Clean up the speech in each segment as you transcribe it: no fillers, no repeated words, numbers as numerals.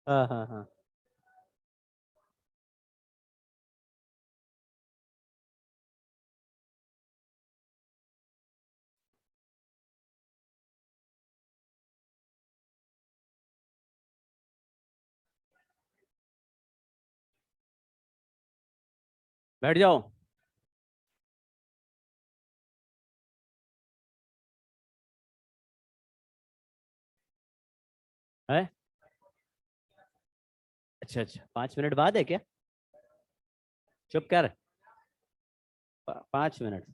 हाँ हाँ हाँ। बैठ जाओ। है। अच्छा अच्छा, 5 मिनट बाद है क्या? चुप कर। 5 मिनट।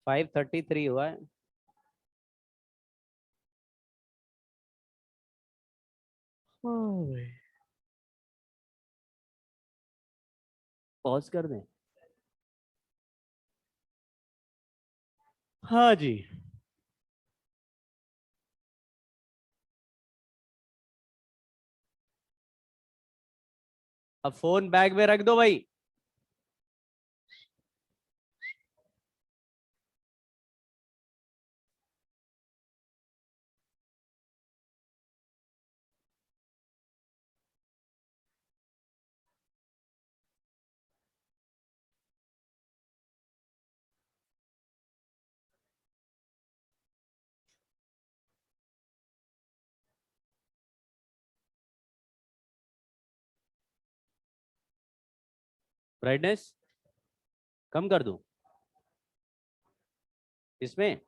5:33 हुआ है। पॉज कर दें? हाँ जी। अब फोन बैग में रख दो भाई। ब्राइटनेस कम कर दूं इसमें?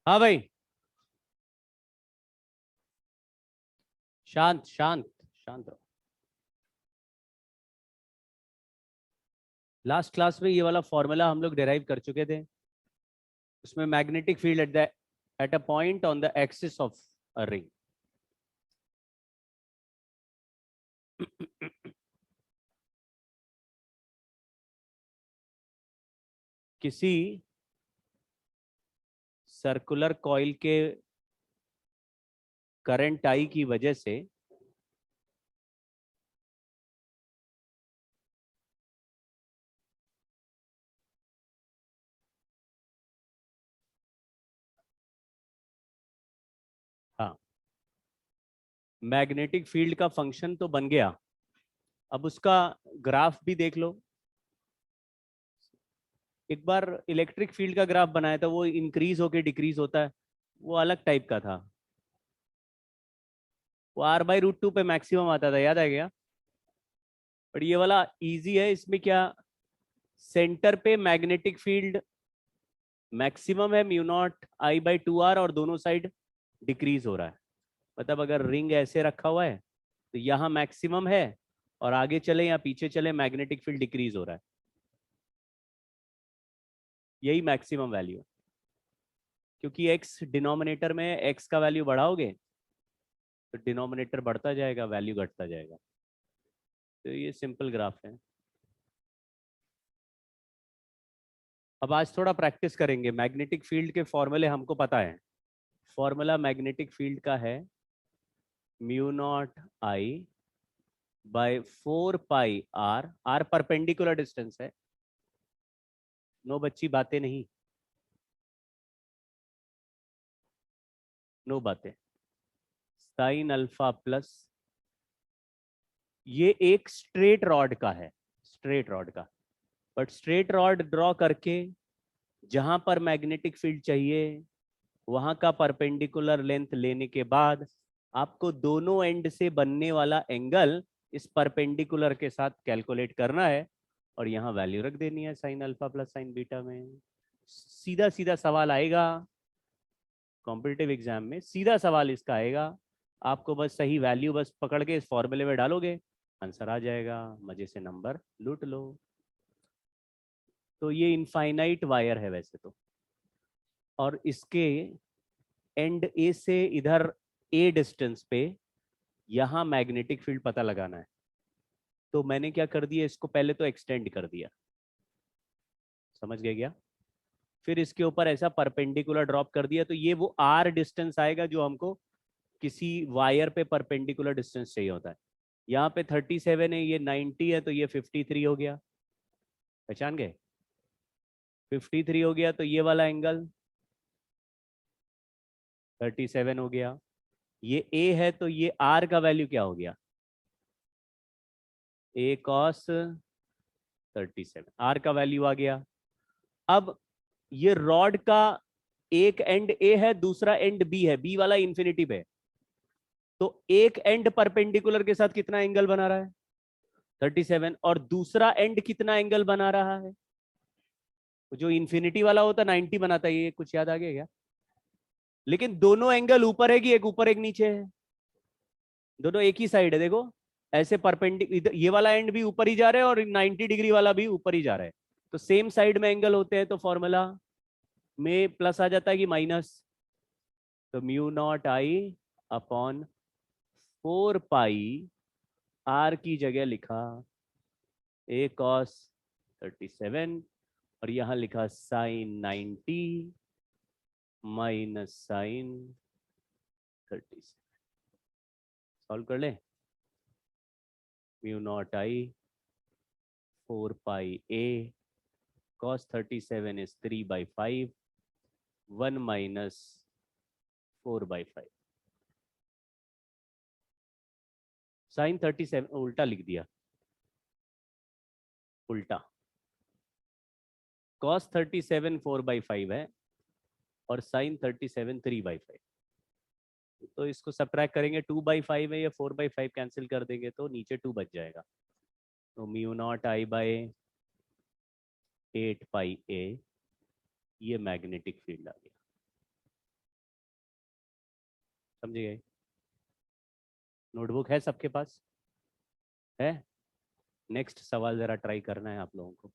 हाँ भाई। शांत शांत। शांत रहो। लास्ट क्लास में ये वाला फॉर्मूला हम लोग डिराइव कर चुके थे। उसमें magnetic field at a point on the axis of a ring. किसी सर्कुलर कॉइल के करंट आई की वजह से हाँ, मैग्नेटिक फील्ड का फंक्शन तो बन गया। अब उसका ग्राफ भी देख लो। एक बार इलेक्ट्रिक फील्ड का ग्राफ बनाया था, वो इंक्रीज होके डिक्रीज होता है, वो अलग टाइप का था। वो R/√2 पे मैक्सिमम आता था, याद है क्या? बट ये वाला इजी है। इसमें क्या, सेंटर पे मैग्नेटिक फील्ड मैक्सिमम है μ0I/2R, और दोनों साइड डिक्रीज हो रहा है। मतलब अगर रिंग ऐसे रखा हुआ है तो यहाँ मैक्सिमम है, और आगे चले या पीछे चले मैग्नेटिक फील्ड डिक्रीज हो रहा है। यही मैक्सिमम वैल्यू है। क्योंकि एक्स डिनोमिनेटर में, एक्स का वैल्यू बढ़ाओगे तो डिनोमिनेटर बढ़ता जाएगा, वैल्यू घटता जाएगा। तो ये सिंपल ग्राफ है। अब आज थोड़ा प्रैक्टिस करेंगे। मैग्नेटिक फील्ड के फॉर्मूले हमको पता है। फॉर्मूला मैग्नेटिक फील्ड का है μ0I/4πr। आर परपेंडिकुलर डिस्टेंस है। नो बच्ची बातें नहीं, नो बातें। साइन अल्फा प्लस, ये एक स्ट्रेट रॉड का है, स्ट्रेट रॉड का। बट स्ट्रेट रॉड ड्रॉ करके जहां पर मैग्नेटिक फील्ड चाहिए वहां का परपेंडिकुलर लेंथ लेने के बाद आपको दोनों एंड से बनने वाला एंगल इस परपेंडिकुलर के साथ कैलकुलेट करना है और यहाँ वैल्यू रख देनी है sign alpha plus sine beta में। सीधा सीधा सवाल आएगा कॉम्पिटिटिव एग्जाम में, सीधा सवाल इसका आएगा। आपको बस सही वैल्यू बस पकड़ के इस फॉर्मूले में डालोगे, आंसर आ जाएगा, मजे से नंबर लूट लो। तो ये इनफाइनाइट वायर है वैसे तो, और इसके एंड ए से इधर ए डिस्टेंस पे यहाँ मैग्नेटिक फील्ड पता लगाना है। तो मैंने क्या कर दिया, इसको पहले तो एक्सटेंड कर दिया, समझ गए क्या? फिर इसके ऊपर ऐसा परपेंडिकुलर ड्रॉप कर दिया, तो ये वो आर डिस्टेंस आएगा जो हमको किसी वायर पे परपेंडिकुलर डिस्टेंस चाहिए होता है। यहाँ पे 37 है, ये 90 है, तो ये 53 हो गया, पहचान गए? 53 हो गया, तो ये वाला एंगल 37 हो गया। ये ए है, तो ये आर का वैल्यू क्या हो गया, ए कॉस 37, आर का वैल्यू आ गया। अब ये रॉड का एक एंड ए है, दूसरा एंड बी है, बी वाला इंफिनिटी पे, तो एक एंड परपेंडिकुलर के साथ कितना एंगल बना रहा है, 37, और दूसरा एंड कितना एंगल बना रहा है, जो इंफिनिटी वाला होता 90 बनाता है, ये कुछ याद आ गया क्या? लेकिन दोनों एंगल ऊपर है कि एक ऊपर एक नीचे है, दोनों एक ही साइड है, देखो ऐसे परपेंडिकुलर, ये वाला एंड भी ऊपर ही जा रहा है और 90 डिग्री वाला भी ऊपर ही जा रहा है, तो सेम साइड में एंगल होते हैं, तो फॉर्मूला में प्लस आ जाता है कि माइनस, तो mu not I upon 4 pi, R की जगह लिखा ए कॉस 37, और यहां लिखा साइन 90 माइनस साइन 37। सॉल्व कर ले, mu not I 4 pi A cos 37 is 3/5, 1 minus 4/5, sine 37 उल्टा लिख दिया, उल्टा, cos 37 4/5 है और साइन 37 3/5, तो इसको सब्ट्रैक्ट करेंगे, 2/5 है, या 4/5 कैंसिल कर देंगे तो नीचे 2 बच जाएगा, तो म्यू नॉट आई बाय 8 पाई ए, ये मैग्नेटिक फील्ड आ गया, समझे गए? नोटबुक है सबके पास? है? नेक्स्ट सवाल जरा ट्राई करना है आप लोगों को,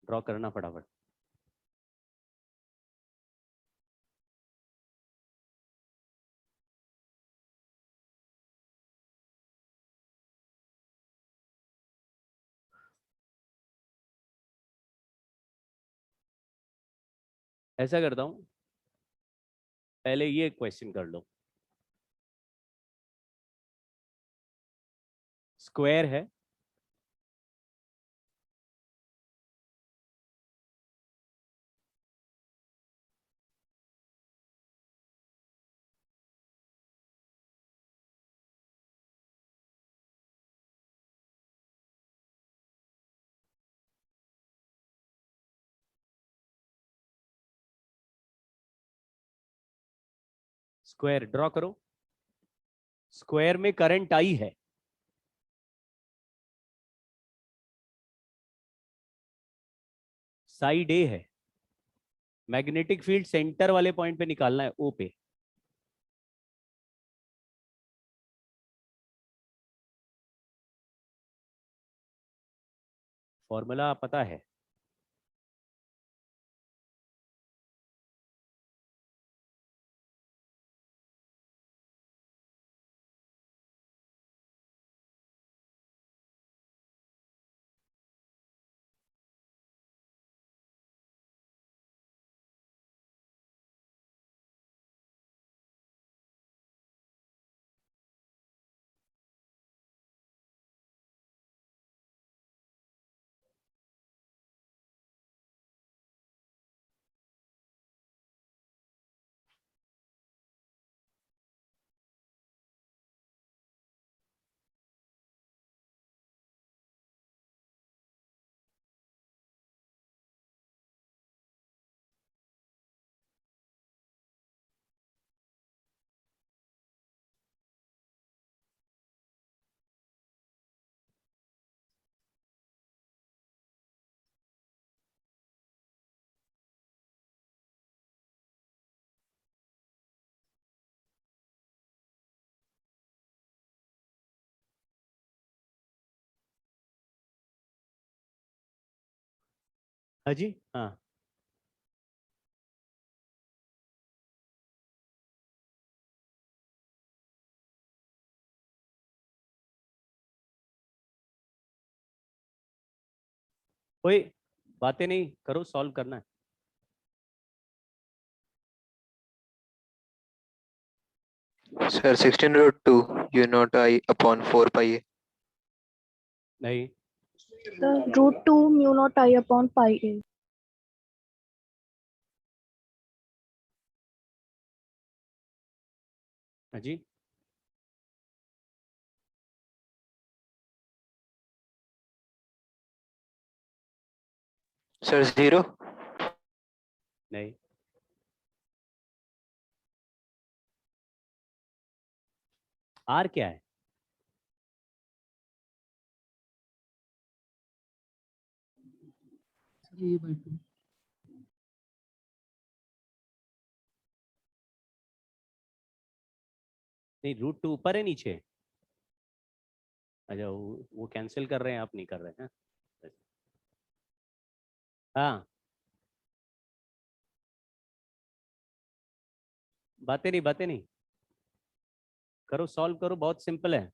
ड्रॉ करना फटाफट। ऐसा करता हूँ, पहले ये क्वेश्चन कर लो, स्क्वायर है, स्क्वायर ड्रॉ करो, स्क्वायर में करंट आई है, साइड ए है, मैग्नेटिक फील्ड सेंटर वाले पॉइंट पे निकालना है, ओ पे। फॉर्मूला पता है? हाँ जी, हाँ कोई बातें नहीं करो, सॉल्व करना है। Sir, 16 root 2 u naught I upon 4 pi a. नहीं, The root 2 mu naught I upon pi a. हाँ जी, Sir, 0. नहीं, आर क्या है? नहीं, रूट टू ऊपर है नीचे? अच्छा, वो कैंसिल कर रहे हैं, आप नहीं कर रहे हैं? हाँ, बातें नहीं करो, सॉल्व करो, बहुत सिंपल है,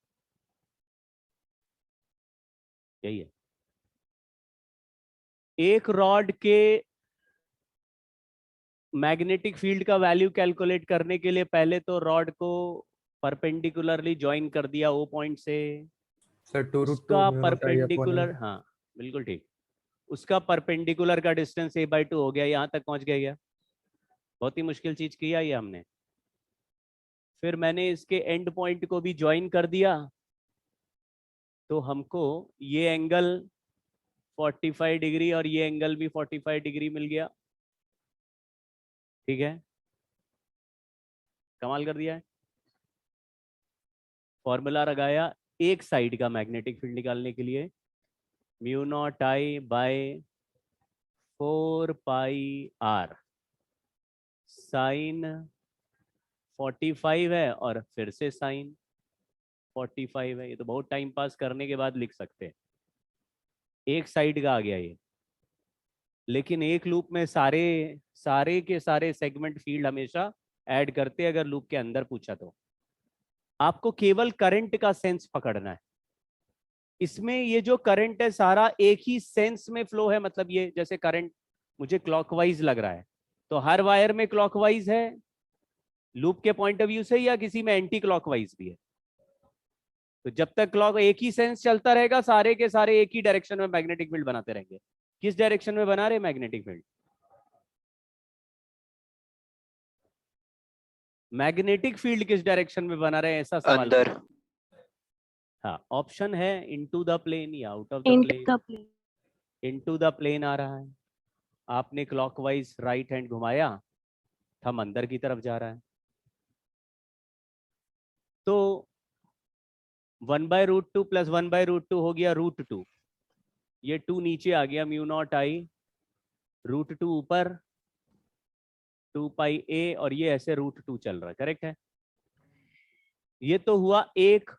यही है। एक रॉड के मैग्नेटिक फील्ड का वैल्यू कैलकुलेट करने के लिए पहले तो रॉड को परपेंडिकुलरली ज्वाइन कर दिया ओ पॉइंट से, सर 2 रूट 2 उसका mu naught I upon A. Perpendicular, हाँ बिल्कुल ठीक, उसका परपेंडिकुलर का डिस्टेंस a/2 हो गया, यहां तक पहुंच गया। बहुत ही मुश्किल चीज किया ये हमने। फिर मैंने इसके एंड पॉइंट को भी ज्वाइन कर दिया, तो हमको ये एंगल 45 डिग्री और ये एंगल भी 45 डिग्री मिल गया। ठीक है, कमाल कर दिया है। फॉर्मूला लगाया एक साइड का मैग्नेटिक फील्ड निकालने के लिए, mu naught I bye 4 pi r, sign 45 है और फिर से साइन 45 है। ये तो बहुत टाइम पास करने के बाद लिख सकते हैं, एक साइड का आ गया ये। लेकिन एक लूप में सारे सारे के सारे सेगमेंट फील्ड हमेशा ऐड करते, अगर लूप के अंदर पूछा तो। आपको केवल करंट का सेंस पकड़ना है। इसमें ये जो करंट है सारा एक ही सेंस में फ्लो है, मतलब ये जैसे करंट मुझे क्लॉकवाइज लग रहा है, तो हर वायर में क्लॉकवाइज है लूप के पॉइंट ऑफ व्यू से, या किसी में एंटी क्लॉकवाइज भी है। तो जब तक क्लॉक एक ही सेंस चलता रहेगा, सारे के सारे एक ही डायरेक्शन में मैग्नेटिक फील्ड बनाते रहेंगे। किस डायरेक्शन में बना रहे मैग्नेटिक फील्ड? मैग्नेटिक फील्ड किस डायरेक्शन में बना रहे हैं, ऐसा सवाल अंदर। पूछो। हाँ, ऑप्शन है इनटू द प्लेन या out of the Into plane. the plane. Into the plane आ रहा है, आपने क्लॉकवाइज राइट हैंड घुमाया, थंब अंदर की तरफ जा रहा है, तो 1/√2 प्लस 1/√2 हो गया √2। ये 2 नीचे आ गया, म्यू नॉट आई √2 ऊपर 2 पाई a, और ये ऐसे √2 चल रहा है, करेक्ट है। ये तो हुआ एक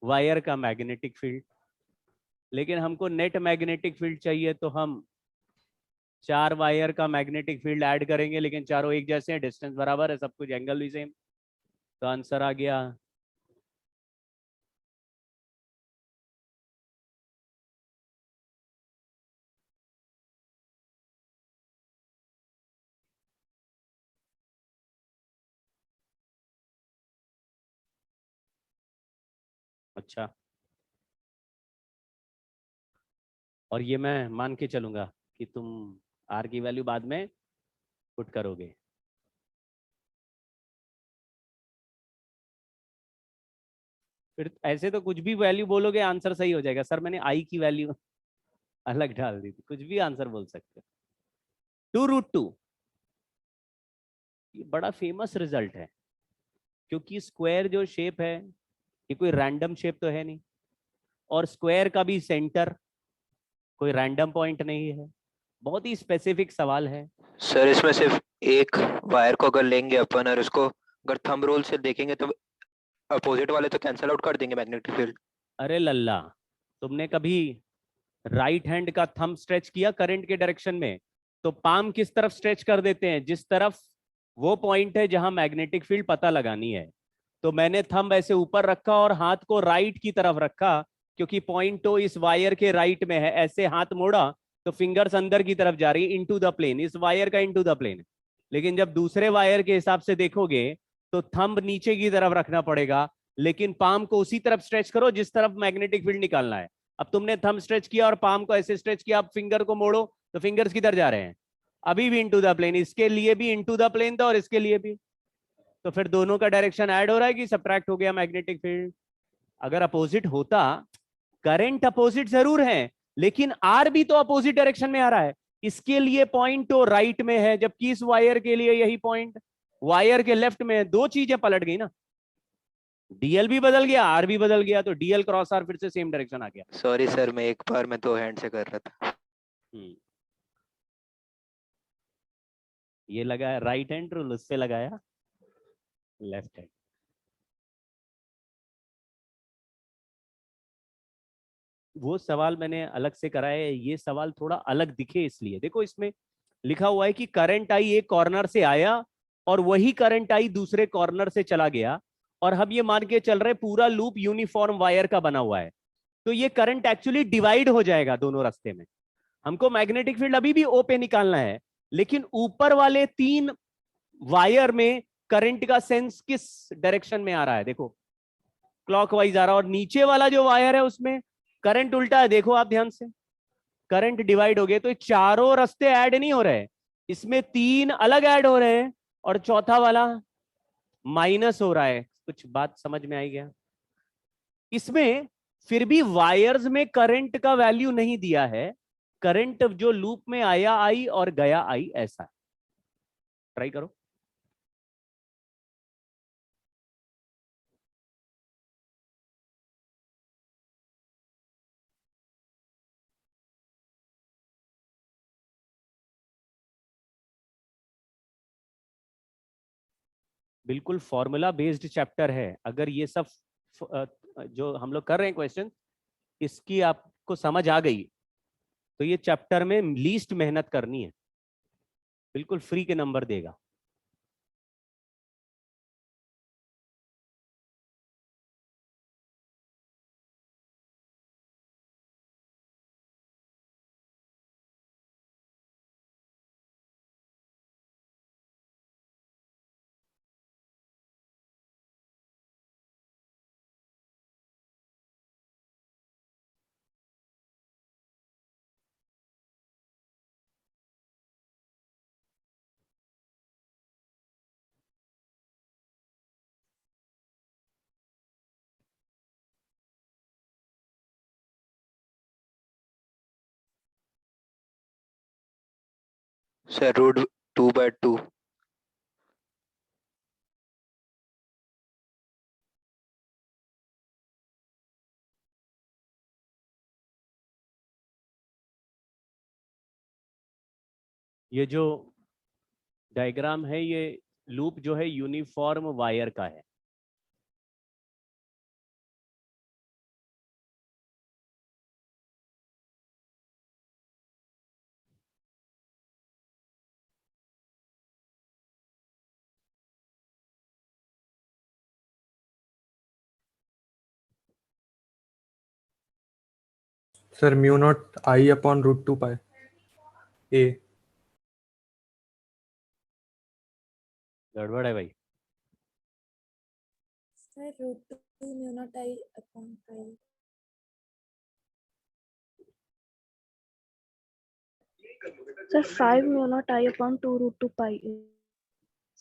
वायर का मैग्नेटिक फील्ड, लेकिन हमको नेट मैग्नेटिक फील्ड चाहिए, तो हम 4 वायर का मैग्नेटिक फील्ड ऐड करेंगे, लेकिन चारों एक जैसे हैं, डिस्टेंस बराबर है, सब कुछ एंगल भी सेम, तो आंसर आ गया अच्छा। और ये मैं मान के चलूंगा कि तुम आर की वैल्यू बाद में पुट करोगे। फिर ऐसे तो कुछ भी वैल्यू बोलोगे आंसर सही हो जाएगा। सर मैंने आई की वैल्यू अलग डाल दी थी, कुछ भी आंसर बोल सकते हो। 2√2 ये बड़ा फेमस रिजल्ट है, क्योंकि स्क्वायर जो शेप है ये कोई रैंडम शेप तो है नहीं, और स्क्वायर का भी सेंटर कोई रैंडम पॉइंट नहीं है, बहुत ही स्पेसिफिक सवाल है। सर, इसमें सिर्फ एक वायर को अगर लेंगे अपन और उसको अगर थंब रूल से देखेंगे तो अपोजिट वाले तो कैंसिल आउट कर देंगे मैग्नेटिक फील्ड। अरे लल्ला, तुमने कभी राइट हैंड का थंब स्ट्रेच किया करंट के डायरेक्शन में, तो पाम किस तरफ स्ट्रेच कर देते हैं, जिस तरफ वो पॉइंट है जहां मैग्नेटिक फील्ड पता लगानी है। तो मैंने थंब ऐसे ऊपर रखा और हाथ को राइट की तरफ रखा, क्योंकि पॉइंट तो इस वायर के राइट में है। ऐसे हाथ मोड़ा तो फिंगर्स अंदर की तरफ जा रही है, इनटू द प्लेन, इस वायर का इनटू द प्लेन। लेकिन जब दूसरे वायर के हिसाब से देखोगे तो थंब नीचे की तरफ रखना पड़ेगा, लेकिन पाम को उसी तरफ स्ट्रेच करो जिस तरफ मैग्नेटिक फील्ड निकालना है। अब तुमने थंब स्ट्रेच किया और पाम को ऐसे स्ट्रेच किया, अब फिंगर को मोड़ो तो फिंगर्स किधर जा रहे हैं, अभी भी इनटू द प्लेन। इसके लिए भी इनटू द प्लेन था और इसके लिए भी। तो फिर दोनों का डायरेक्शन ऐड हो रहा है कि सब्ट्रैक्ट हो गया मैग्नेटिक फील्ड। अगर अपोजिट होता, करंट अपोजिट जरूर है लेकिन आर भी तो अपोजिट डायरेक्शन में आ रहा है, इसके लिए पॉइंट तो राइट में है जबकि इस वायर के लिए यही पॉइंट वायर के लेफ्ट में है। दो चीजें पलट गई ना, डीएल भी बदल गया, आर भी बदल गया, तो डीएल क्रॉस आर फिर से सेम डायरेक्शन आ गया। सॉरी सर, मैं एक बार में 2 हैंड से कर रहा था। ये लगाया राइट हैंड रूल, उससे लगाया लेफ्ट हैंड। वो सवाल मैंने अलग से कराया है, ये सवाल थोड़ा अलग दिखे इसलिए। देखो इसमें लिखा हुआ है कि करंट आई एक कॉर्नर से आया और वही करंट आई दूसरे कॉर्नर से चला गया, और हम ये मान के चल रहे पूरा लूप यूनिफॉर्म वायर का बना हुआ है, तो ये करंट एक्चुअली डिवाइड हो जाएगा दोनों रास्ते में। हमको मैग्नेटिक फील्ड अभी भी ओ पे निकालना है, लेकिन ऊपर वाले 3 वायर में करंट का सेंस किस डायरेक्शन में आ रहा है, देखो क्लॉकवाइज आ रहा है, और नीचे वाला जो वायर है उसमें करंट उल्टा है। देखो आप ध्यान से, करंट डिवाइड हो गए, तो चारों रास्ते ऐड नहीं हो रहे, इसमें 3 अलग ऐड हो रहे हैं और चौथा वाला माइनस हो रहा है। कुछ बात समझ में आई क्या? इसमें फिर भी वायर्स में करंट का वैल्यू नहीं दिया है, करंट जो लूप में आया आई और गया आई, ऐसा। ट्राई करो। बिल्कुल फॉर्मूला बेस्ड चैप्टर है। अगर ये सब जो हम लोग कर रहे हैं क्वेश्चन, इसकी आपको समझ आ गई तो ये चैप्टर में लीस्ट मेहनत करनी है, बिल्कुल फ्री के नंबर देगा। Sir root 2/2। ये जो डायग्राम है, ये लूप जो है यूनिफॉर्म वायर का है। Sir mu naught I upon root 2 पाई ए। गड़बड़ है भाई। Sir √2 mu naught I upon pi. Sir, 5 mu naught I upon 2 root 2 pi a.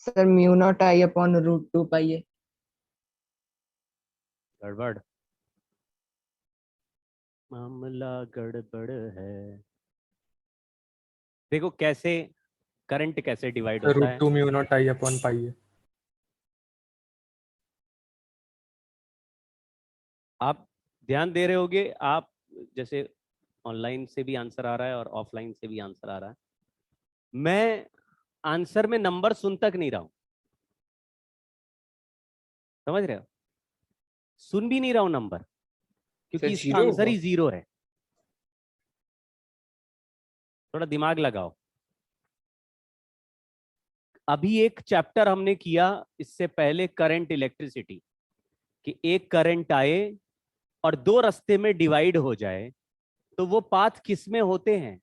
Sir mu naught I upon √2 पाई है। गड़बड़, मामला गड़बड़ है। देखो कैसे करंट कैसे डिवाइड सर होता रूट है। 2 mu naught I upon pi है। आप ध्यान दे रहे होगे, आप जैसे ऑनलाइन से भी आंसर आ रहा है और ऑफलाइन से भी आंसर आ रहा है, मैं आंसर में नंबर सुन तक नहीं रहा हूं, समझ रहे हो? सुन भी नहीं रहा हूं नंबर, क्योंकि सर इसका 0 आंसर होगा। ही 0 है। थोड़ा दिमाग लगाओ। अभी एक चैप्टर हमने किया इससे पहले करंट इलेक्ट्रिसिटी, कि एक करंट आए और दो रास्ते में डिवाइड हो जाए, तो वो पाथ किस में होते हैं?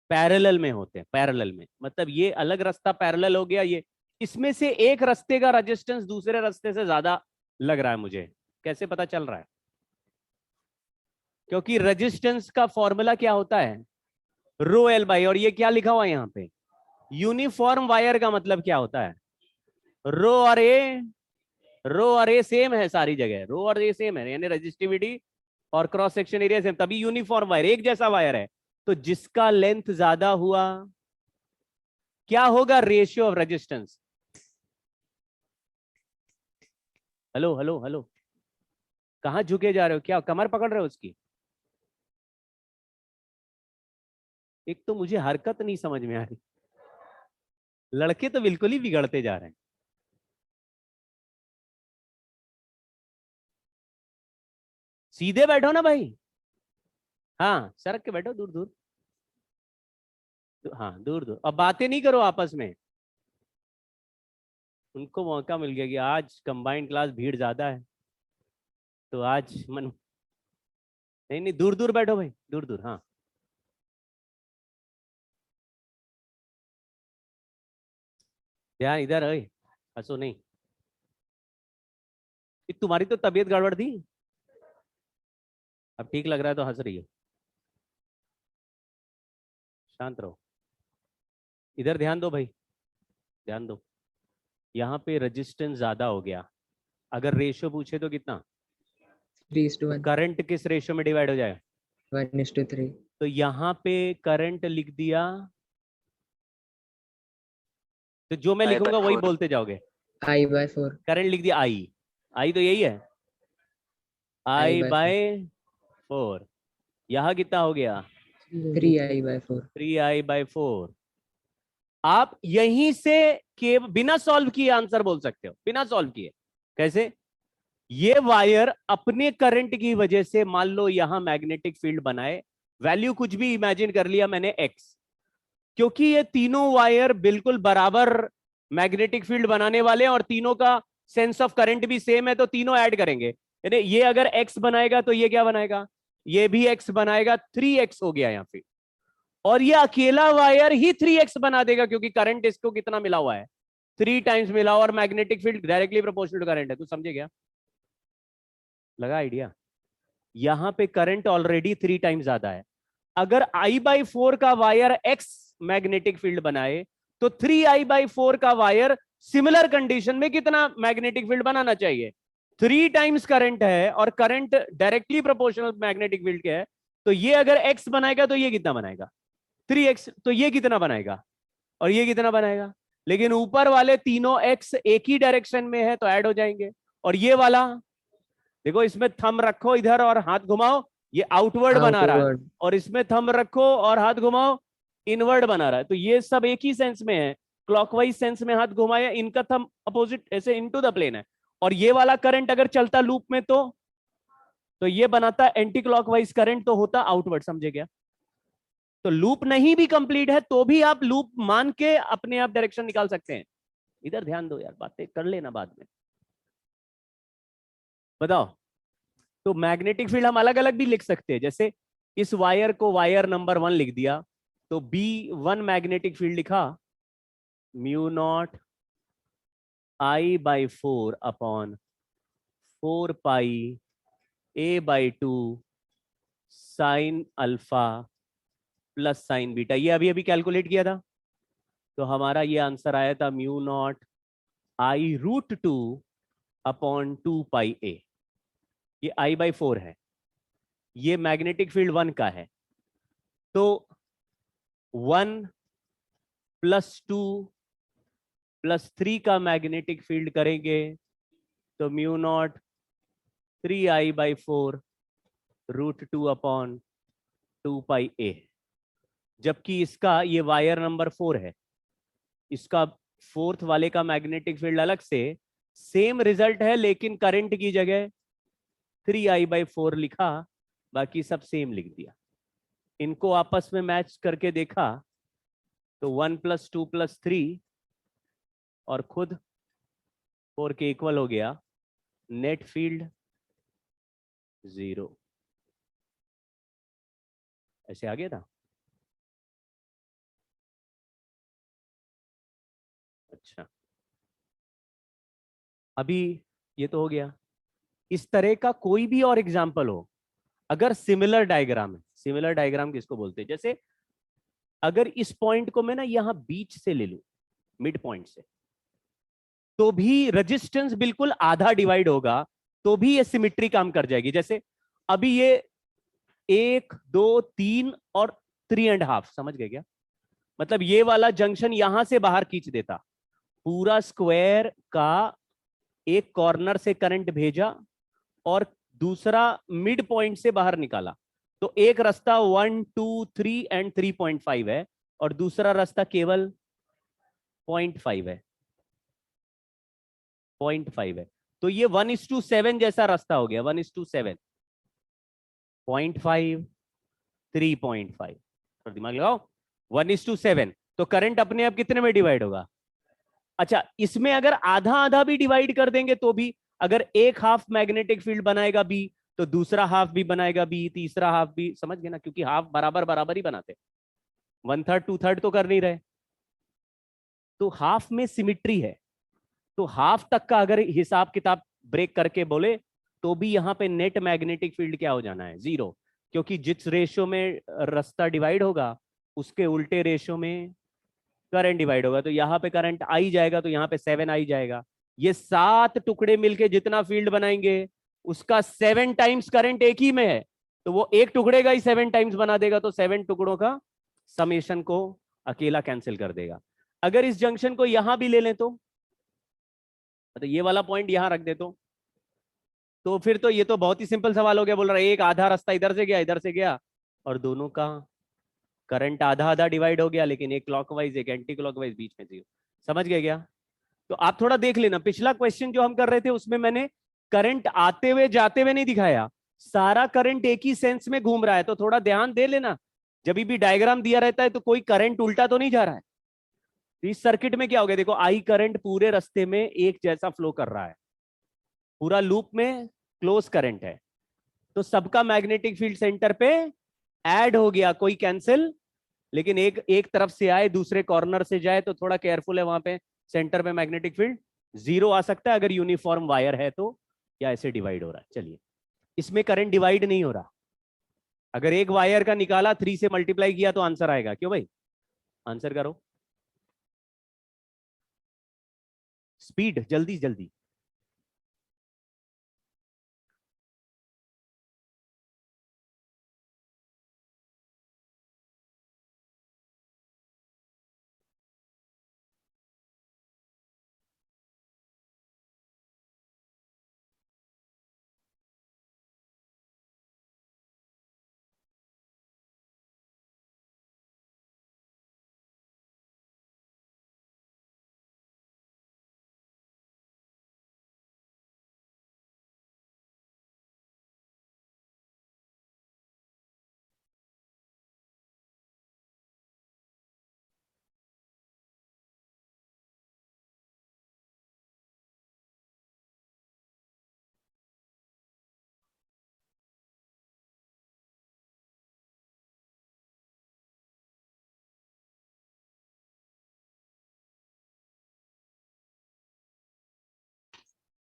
पैरेलल में होते हैं। पैरेलल में मतलब ये अलग रास्ता पैरेलल हो गया, ये इसमें से एक रास्ते का रेजिस्टेंस दूसरे रास्ते से ज्यादा लग रहा है मुझे। कैसे पता चल रहा है? क्योंकि रेजिस्टेंस का फॉर्मूला क्या होता है? रो एल बाई, और ये क्या लिखा हुआ है यहाँ पे? यूनिफॉर्म वायर का मतलब क्या होता है? रो और ए सेम है सारी जगह, रो और ए सेम है, यानी रेजिस्टिविटी और क्रॉस सेक्शन एरिया सेम, तभी यूनिफॉर्म वायर, एक जैसा वायर है। तो जिसका लेंथ ज्यादा हुआ, क्या होगा? Ratio of resistance. Hello hello hello, कहां झुके जा रहे हो? क्या कमर पकड़ रहे हो उसकी? एक तो मुझे हरकत नहीं समझ में आ रही, लड़के तो बिल्कुल ही बिगड़ते जा रहे हैं। सीधे बैठो ना भाई, हाँ सरक के बैठो, दूर दूर, हाँ दूर दूर, अब बातें नहीं करो आपस में। उनको मौका मिल गया कि आज कंबाइंड क्लास भीड़ ज्यादा है, तो आज मन, नहीं नहीं, दूर दूर बैठो भाई, दूर दूर, हाँ। ध्यान इधर है, हंसो नहीं। तुम्हारी तो तबीयत गड़बड़ थी, अब ठीक लग रहा है तो हंस रही हो। शांत रहो, इधर ध्यान दो भाई, ध्यान दो। यहाँ पे रेजिस्टेंस ज्यादा हो गया, अगर रेशियो पूछे तो कितना? 3:1, करंट किस रेशियो में डिवाइड हो जाएगा? 1:3. तो यहाँ पे करंट लिख दिया, तो जो मैं I by लिखूंगा वही 4. बोलते जाओगे। I/4. करंट लिख दिया, आई तो यही है, आई I/4. बाय 4। यहाँ कितना हो गया? 3I/4. 3I/4। आप यहीं से के बिना सॉल्व किए आंसर बोल सकते हो, बिना सॉल्व किए। कैसे? ये वायर अपने करंट की वजह से, मान लो यहां मैग्नेटिक फील्ड बनाए, वैल्यू कुछ भी इमेजिन कर लिया मैंने x, क्योंकि ये तीनों वायर बिल्कुल बराबर मैग्नेटिक फील्ड बनाने वाले हैं और तीनों का सेंस ऑफ करंट भी सेम है, तो तीनों ऐड करेंगे, यानी ये अगर x बनाएगा तो ये क्या बनाएगा? ये भी x बनाएगा, 3x हो गया यहाँ पे। और ये अकेला वायर ही 3x बना देगा, क्योंकि करंट इसको कितना मिला हुआ है? 3 टाइम्स मिला हुआ, और magnetic field directly proportional to current है। तू समझे क्या? लगा आइडिया? यहां पे करंट ऑलरेडी 3 टाइम्स ज्यादा है। अगर I/4 का वायर x मैग्नेटिक फील्ड बनाए, तो 3I/4 का वायर सिमिलर कंडीशन में कितना मैग्नेटिक फील्ड बनाना चाहिए? 3 टाइम्स करंट है, और current directly proportional magnetic field के है, तो ये अगर x बनाएगा तो ये कितना बनाएगा? 3x। तो ये कितना बनाएगा और ये कितना बनाएगा? लेकिन ऊपर वाले तीनों x एक ही डायरेक्शन में है तो ऐड हो जाएंगे। और ये वाला देखो, इसमें थंब रखो इधर और हाथ घुमाओ, ये आउटवर्ड बना रहा है, और इसमें थंब रखो और हाथ घुमाओ, इनवर्ड बना रहा है। तो ये सब एक ही सेंस में है, क्लॉकवाइज सेंस में हाथ घुमाया, इनका थंब अपोजिट ऐसे इनटू द प्लेन है। और ये वाला करंट अगर चलता लूप में तो ये बनाता एंटी क्लॉकवाइज करंट, तो होता आउटवर्ड। समझे क्या? तो लूप नहीं भी कंप्लीट है तो भी आप लूप मान के अपने आप डायरेक्शन निकाल सकते हैं। इधर ध्यान दो यार, बातें कर लेना बाद में। बताओ, तो मैग्नेटिक फील्ड हम अलग अलग भी लिख सकते हैं, जैसे इस वायर को वायर नंबर 1 लिख दिया, तो B1 मैग्नेटिक फील्ड लिखा, μ0 I/4 अपॉन 4 पाई A/2 sign alpha plus sine beta. ये अभी अभी कैलकुलेट किया था, तो हमारा ये आंसर आया था μ0 I√2 अपॉन 2 पाई A। ये I/4 है, ये मैग्नेटिक फील्ड 1 का है, तो 1 + 2 + 3 का मैग्नेटिक फील्ड करेंगे तो μ0 3I/4 √2 अपॉन 2 पाई A। जबकि इसका ये वायर नंबर 4 है, इसका 4th वाले का मैग्नेटिक फील्ड अलग से, सेम रिजल्ट है, लेकिन करंट की जगह 3I/4 लिखा, बाकी सब सेम लिख दिया। इनको आपस में मैच करके देखा तो 1 + 2 + 3 और खुद 4 के इक्वल हो गया। Net field 0। ऐसे आ गया था। अच्छा, अभी ये तो हो गया। इस तरह का कोई भी और एग्जाम्पल हो, अगर सिमिलर डायग्राम है, सिमिलर डायग्राम किसको बोलते हैं, जैसे अगर इस पॉइंट को मैं ना यहां बीच से ले लूं, मिड पॉइंट से, तो भी रेजिस्टेंस बिल्कुल आधा डिवाइड होगा, तो भी ये सिमिट्री काम कर जाएगी। जैसे अभी ये 1 2 3 और 3.5, समझ गए क्या? मतलब ये वाला जंक्शन यहां से बाहर खींच देता, पूरा स्क्वायर का एक कॉर्नर से करंट भेजा और दूसरा मिड पॉइंट से बाहर निकाला। तो एक रास्ता 1 2 3 एंड 3.5 है और दूसरा रास्ता केवल 0.5 है, 0.5 है। तो ये 1:7 जैसा रास्ता हो गया, 1:7, 0.5, 3.5। तो दिमाग लगाओ, 1:7, तो करंट अपने आप कितने में डिवाइड होगा? अच्छा, इसमें अगर आधा आधा भी डिवाइड कर देंगे तो भी, अगर एक हाफ मैग्नेटिक फील्ड बनाएगा बी, तो दूसरा हाफ भी बनाएगा बी, तीसरा हाफ भी, समझ गए ना? क्योंकि हाफ बराबर बराबर ही बनाते, 1/3 2/3 तो कर नहीं रहे, तो हाफ में सिमिट्री है। तो हाफ तक का अगर हिसाब किताब ब्रेक करके बोले तो भी यहां पे नेट मैग्नेटिक फील्ड क्या हो जाना है? 0। क्योंकि जिस रेशो में रास्ता डिवाइड होगा उसके उल्टे रेशो में करंट डिवाइड होगा। तो यहाँ पे करंट आई जाएगा, तो यहाँ पे 7 आई जाएगा। ये 7 टुकड़े मिलके जितना फील्ड बनाएंगे उसका 7 टाइम्स करंट एक ही में है, तो वो एक टुकड़े का ही 7 टाइम्स बना देगा। तो 7 टुकड़ों का समेशन को अकेला कैंसिल कर देगा। अगर इस जंक्शन को यहां भी ले लें तो ये वाला पॉइंट यहां रख दे तो फिर तो ये तो बहुत ही सिंपल सवाल हो गया। बोल रहा है एक आधा रास्ता इधर से गया, इधर से गया, और दोनों का करंट आधा आधा डिवाइड हो गया, लेकिन एक क्लॉकवाइज एक एंटी क्लॉकवाइज, बीच में 0। समझ गए क्या? तो आप थोड़ा देख लेना, पिछला क्वेश्चन जो हम कर रहे थे उसमें मैंने करंट आते हुए जाते हुए नहीं दिखाया, सारा करंट एक ही सेंस में घूम रहा है। तो थोड़ा ध्यान दे लेना, जब भी डायग्राम दिया रहता है तो कोई करंट उल्टा तो नहीं जा रहा है। तो इस सर्किट में क्या हो गया, देखो आई करंट पूरे रास्ते में एक जैसा फ्लो कर रहा है, पूरा लूप में क्लोज करंट है, तो सबका मैग्नेटिक फील्ड सेंटर पे ऐड हो गया, कोई कैंसिल। लेकिन एक एक तरफ से आए दूसरे कॉर्नर से जाए तो थोड़ा केयरफुल है, वहां पे सेंटर पे मैग्नेटिक फील्ड 0 आ सकता है अगर यूनिफॉर्म वायर है तो, या ऐसे डिवाइड हो रहा है। चलिए, इसमें करंट डिवाइड नहीं हो रहा। अगर एक वायर का निकाला 3 से मल्टीप्लाई किया तो आंसर आएगा। क्यों भाई? आंसर करो, स्पीड, जल्दी जल्दी।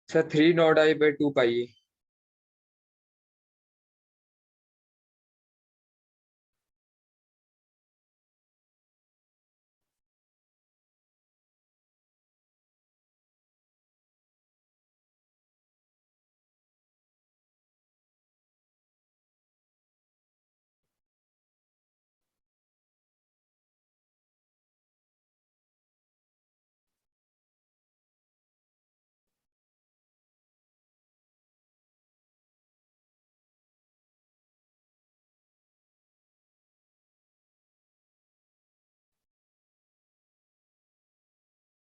सर 3 नॉट I/2 पाई।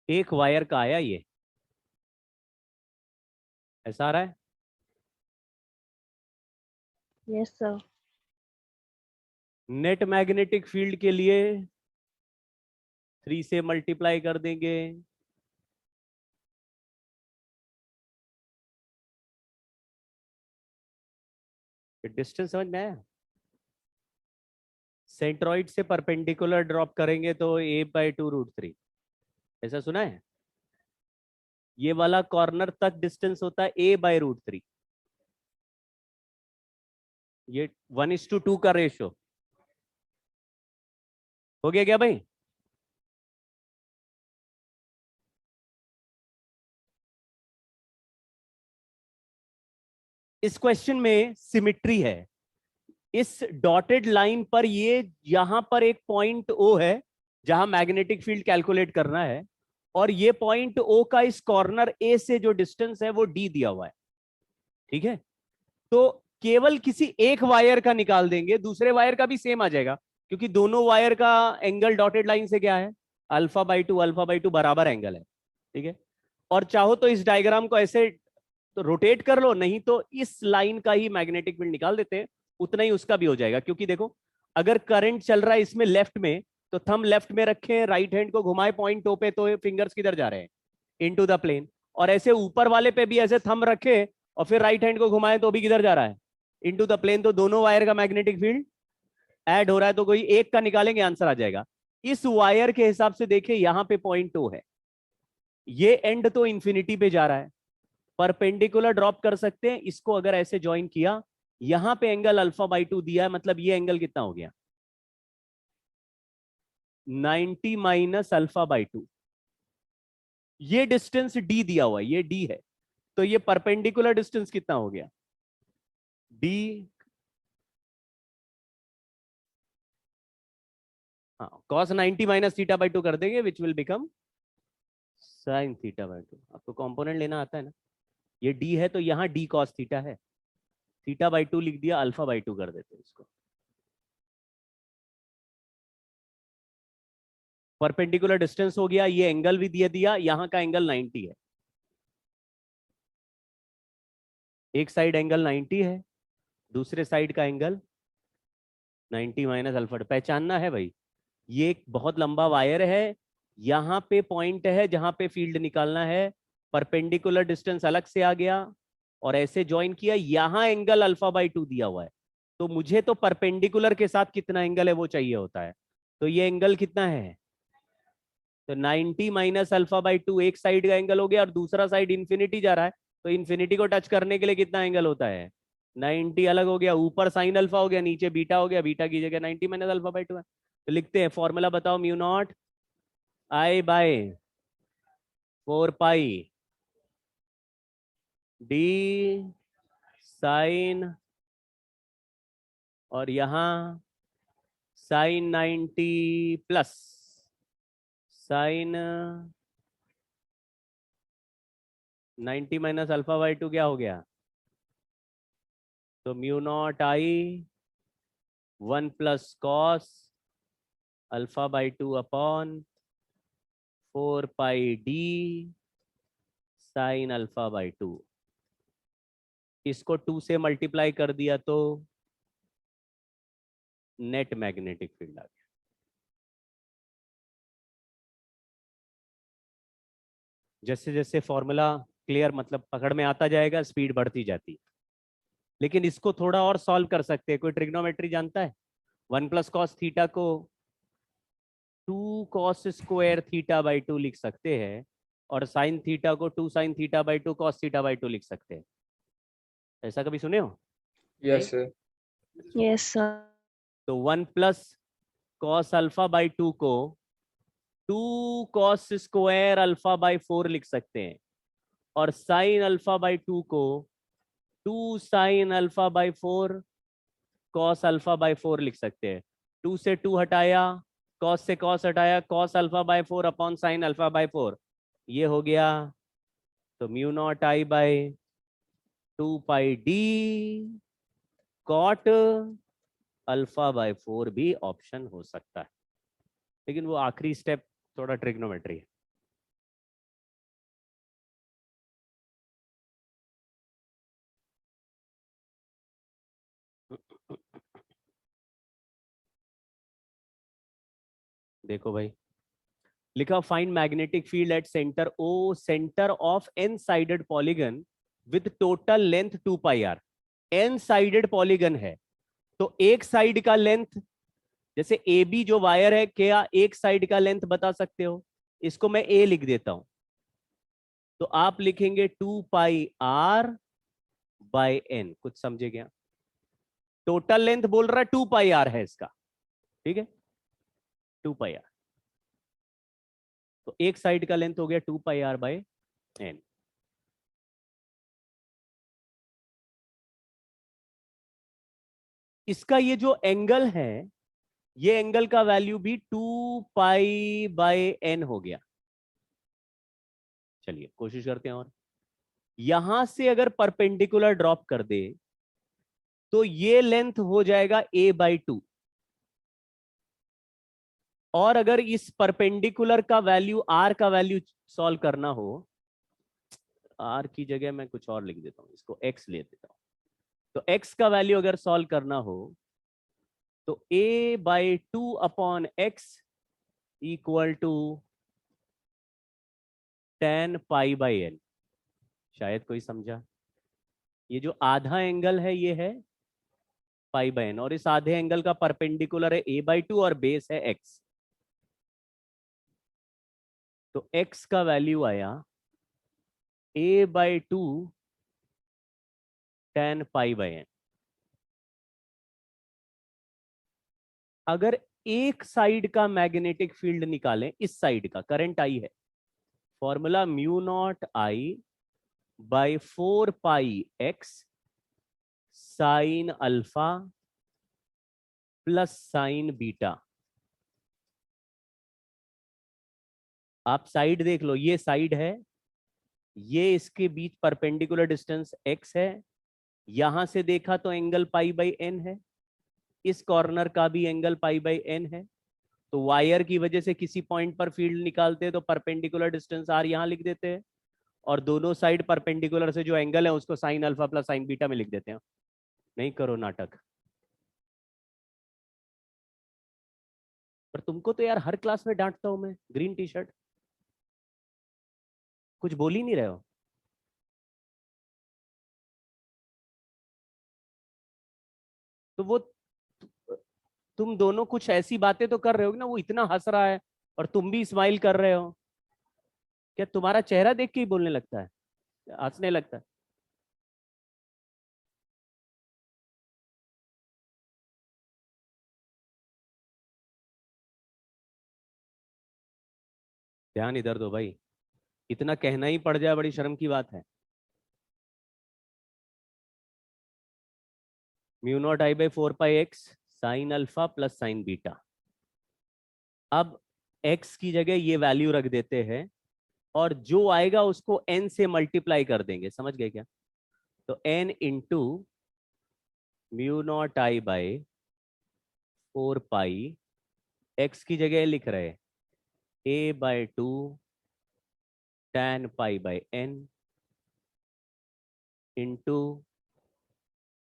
एक वायर का आया ये, ऐसा आ रहा है। Yes, sir. Net magnetic field के लिए 3 से मल्टीप्लाई कर देंगे। डिस्टेंस समझ में आया? सेंट्रॉइड से परपेंडिकुलर ड्रॉप करेंगे तो a/2√3, ऐसा सुना है? ये वाला कॉर्नर तक डिस्टेंस होता है a/√3। ये 1:2 का रेशो हो गया क्या भाई? इस क्वेश्चन में सिमिट्री है। इस डॉटेड लाइन पर ये यहां पर एक पॉइंट O है जहां मैग्नेटिक फील्ड कैलकुलेट करना है, और ये पॉइंट O का इस कॉर्नर A से जो डिस्टेंस है वो D दिया हुआ है। ठीक है, तो केवल किसी एक वायर का निकाल देंगे, दूसरे वायर का भी सेम आ जाएगा, क्योंकि दोनों वायर का एंगल डॉटेड लाइन से क्या है? अल्फा/2 बराबर एंगल है। ठीक है, और चाहो तो इस डायग्राम को ऐसे तो रोटेट कर लो, नहीं तो इस लाइन का ही मैग्नेटिक फील्ड निकाल देते हैं, उतना ही उसका भी हो जाएगा। क्योंकि देखो, अगर करंट चल रहा है इसमें लेफ्ट में, तो थंब लेफ्ट में रखें, राइट हैंड को घुमाए पॉइंट O पे, तो फिंगर्स किधर जा रहे हैं? Into the plane. और ऐसे ऊपर वाले पे भी ऐसे थंब रखे और फिर राइट हैंड को घुमाए तो भी किधर जा रहा है? Into the plane. तो दोनों वायर का मैग्नेटिक फील्ड ऐड हो रहा है, तो कोई एक का निकालेंगे, आंसर आ जाएगा। इस वायर के हिसाब से देखिए, यहां पे पॉइंट O है, ये एंड तो इंफिनिटी पे जा रहा है, परपेंडिकुलर ड्रॉप कर सकते हैं इसको। अगर ऐसे ज्वाइन किया, यहां पे एंगल अल्फा/2 दिया है, मतलब ये एंगल कितना हो गया? 90 माइनस अल्फा/2। ये डिस्टेंस D दिया हुआ है, ये D है, तो ये परपेंडिकुलर डिस्टेंस कितना हो गया? D। हाँ, cos 90 माइनस थीटा/2 कर देंगे, विच विल बिकम sin थीटा/2। आपको कंपोनेंट लेना आता है ना? ये D है, तो यहां D cos थीटा है, थीटा/2 लिख दिया, अल्फा/2 कर देते हैं इसको। परपेंडिकुलर डिस्टेंस हो गया, ये एंगल भी दिया दिया, यहां का एंगल 90 है, एक साइड एंगल 90 है, दूसरे साइड का एंगल 90 माइनस अल्फा। पहचानना है भाई, ये एक बहुत लंबा वायर है, यहां पे पॉइंट है जहां पे फील्ड निकालना है, परपेंडिकुलर डिस्टेंस अलग से आ गया और ऐसे ज्वाइन किया, यहां एंगल अल्फा/2 दिया हुआ है, तो मुझे तो परपेंडिकुलर के साथ कितना एंगल है वो चाहिए होता है। तो ये एंगल कितना है? तो 90 माइनस अल्फा/2 एक साइड का एंगल हो गया, और दूसरा साइड इंफिनिटी जा रहा है, तो इंफिनिटी को टच करने के लिए कितना एंगल होता है? 90 अलग हो गया, ऊपर साइन अल्फा हो गया, नीचे बीटा हो गया, बीटा की जगह 90 माइनस अल्फा/2 है। तो लिखते हैं, फॉर्मूला बताओ, mu naught I/4 pi D sine, और यहां साइन 90 प्लस साइन 90 माइनस अल्फा/2 क्या हो गया? तो mu naught I 1 plus cos अल्फा/2 अपॉन 4 पाई डी साइन अल्फा/2। इसको 2 से मल्टीप्लाई कर दिया तो नेट मैग्नेटिक फील्ड आ गया। जैसे जैसे फॉर्मूला क्लियर, मतलब पकड़ में आता जाएगा, स्पीड बढ़ती जाती है। लेकिन इसको थोड़ा और सॉल्व कर सकते हैं। कोई ट्रिग्नोमेट्री जानता है? 1 प्लस कॉस थीटा को 2 कॉस स्क्वायर थीटा/2 लिख सकते हैं, और साइन थीटा को 2 साइन थीटा/2 कॉस थीटा/2 लिख सकते हैं। ऐसा कभी सुने हो? Yes sir. Yes, sir. तो 1 प्लस कॉस अल्फा/2 को 2 कॉस स्क्वायर अल्फा/4 लिख सकते हैं, और साइन अल्फा/2 को 2 साइन अल्फा/4 कॉस अल्फा/4 लिख सकते हैं। 2 से 2 हटाया, कॉस से कॉस हटाया, कॉस अल्फा/4 अपॉन साइन अल्फा/4, ये हो गया। तो mu not I/2 pi D cot अल्फा/4 भी ऑप्शन हो सकता है, लेकिन वो आखिरी स्टेप थोड़ा ट्रिग्नोमेट्री है। देखो भाई, लिखा find magnetic field at centre O, centre of n sided polygon with total length 2 pi r. N sided polygon है तो एक साइड का लेंथ, जैसे ए बी जो वायर है, क्या एक साइड का लेंथ बता सकते हो? इसको मैं ए लिख देता हूं, तो आप लिखेंगे 2 पाई आर बाय एन। कुछ समझे क्या? टोटल लेंथ बोल रहा है 2 पाई आर है इसका, ठीक है, 2 पाई आर। तो एक साइड का लेंथ हो गया 2 पाई आर बाय एन। इसका ये जो एंगल है, ये एंगल का वैल्यू भी 2 पाई बाय एन हो गया। चलिए कोशिश करते हैं। और यहां से अगर परपेंडिकुलर ड्रॉप कर दे तो ये लेंथ हो जाएगा a बाई 2। और अगर इस परपेंडिकुलर का वैल्यू r का वैल्यू सॉल्व करना हो, r की जगह मैं कुछ और लिख देता हूं, इसको x ले देता हूं। तो x का वैल्यू अगर सॉल्व करना हो तो a by 2 upon x equal to 10 pi by n. शायद कोई समझा? ये जो आधा एंगल है ये है पाई बाई एन, और इस आधे एंगल का परपेंडिकुलर है a बाई 2 और बेस है x। तो x का वैल्यू आया a by 2 10 pi by n. अगर एक साइड का मैग्नेटिक फील्ड निकालें, इस साइड का करंट आई है, formula mu not I by 4 pi x sign alpha plus sine beta. आप साइड देख लो, ये साइड है, ये इसके बीच परपेंडिकुलर डिस्टेंस x है, यहां से देखा तो एंगल पाई बाई एन है, इस कॉर्नर का भी एंगल पाई बाई एन है। तो वायर की वजह से किसी पॉइंट पर फील्ड निकालते हैं तो परपेंडिकुलर डिस्टेंस आर यहां लिख देते हैं, और दोनों साइड परपेंडिकुलर से जो एंगल है उसको sign alpha plus sine beta में लिख देते हैं। नहीं करो नाटक। पर तुमको तो यार हर क्लास में डांटता हूं मैं, ग्रीन टी शर्ट, कुछ बोल ही नहीं रहे हो। तो वो तुम दोनों कुछ ऐसी बातें तो कर रहे हो ना, वो इतना हंस रहा है और तुम भी स्माइल कर रहे हो, क्या तुम्हारा चेहरा देख के ही बोलने लगता है, हंसने लगता है? ध्यान इधर दो भाई, इतना कहना ही पड़ जाए बड़ी शर्म की बात है। Mu not I by 4 pi x sign alpha plus sine beta. अब x की जगह ये वैल्यू रख देते हैं और जो आएगा उसको n से मल्टीप्लाई कर देंगे, समझ गए क्या? तो n into mu not I by 4 pi, x की जगह लिख रहे a by 2 tan pi by n into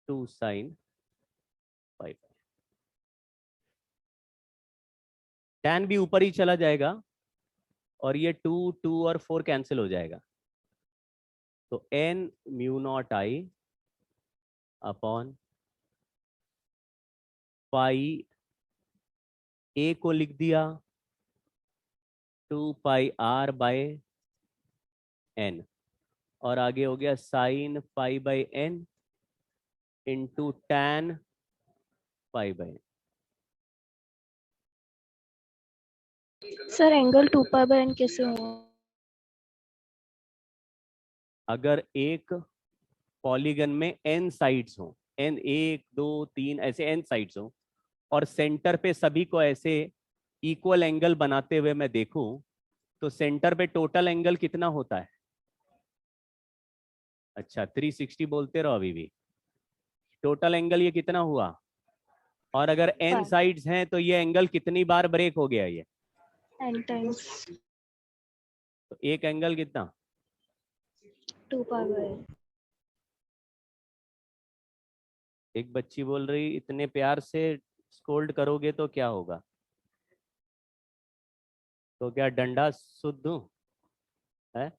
2 sine pi. tan भी ऊपर ही चला जाएगा और ये 2 2 और 4 कैंसिल हो जाएगा। तो n mu naught I upon pi, a को लिख दिया 2 पाई r बाय n, और आगे हो गया sine pi by n into tan pi by. Sir angle 2 pi by n कैसे हुआ? अगर एक पॉलीगन में n साइड्स हो, n 1 2 3 ऐसे n साइड्स हो, और सेंटर पे सभी को ऐसे इक्वल एंगल बनाते हुए मैं देखूं, तो सेंटर पे टोटल एंगल कितना होता है? अच्छा 360 बोलते रहो अभी भी। टोटल एंगल ये कितना हुआ? और अगर n 5 साइड्स हैं तो ये एंगल कितनी बार ब्रेक हो गया? ये n टाइम्स तो एक एंगल कितना? 2 पाई बाय एन। एक बच्ची बोल रही इतने प्यार से स्कोल्ड करोगे तो क्या होगा? तो क्या डंडा शुद्ध दूं? है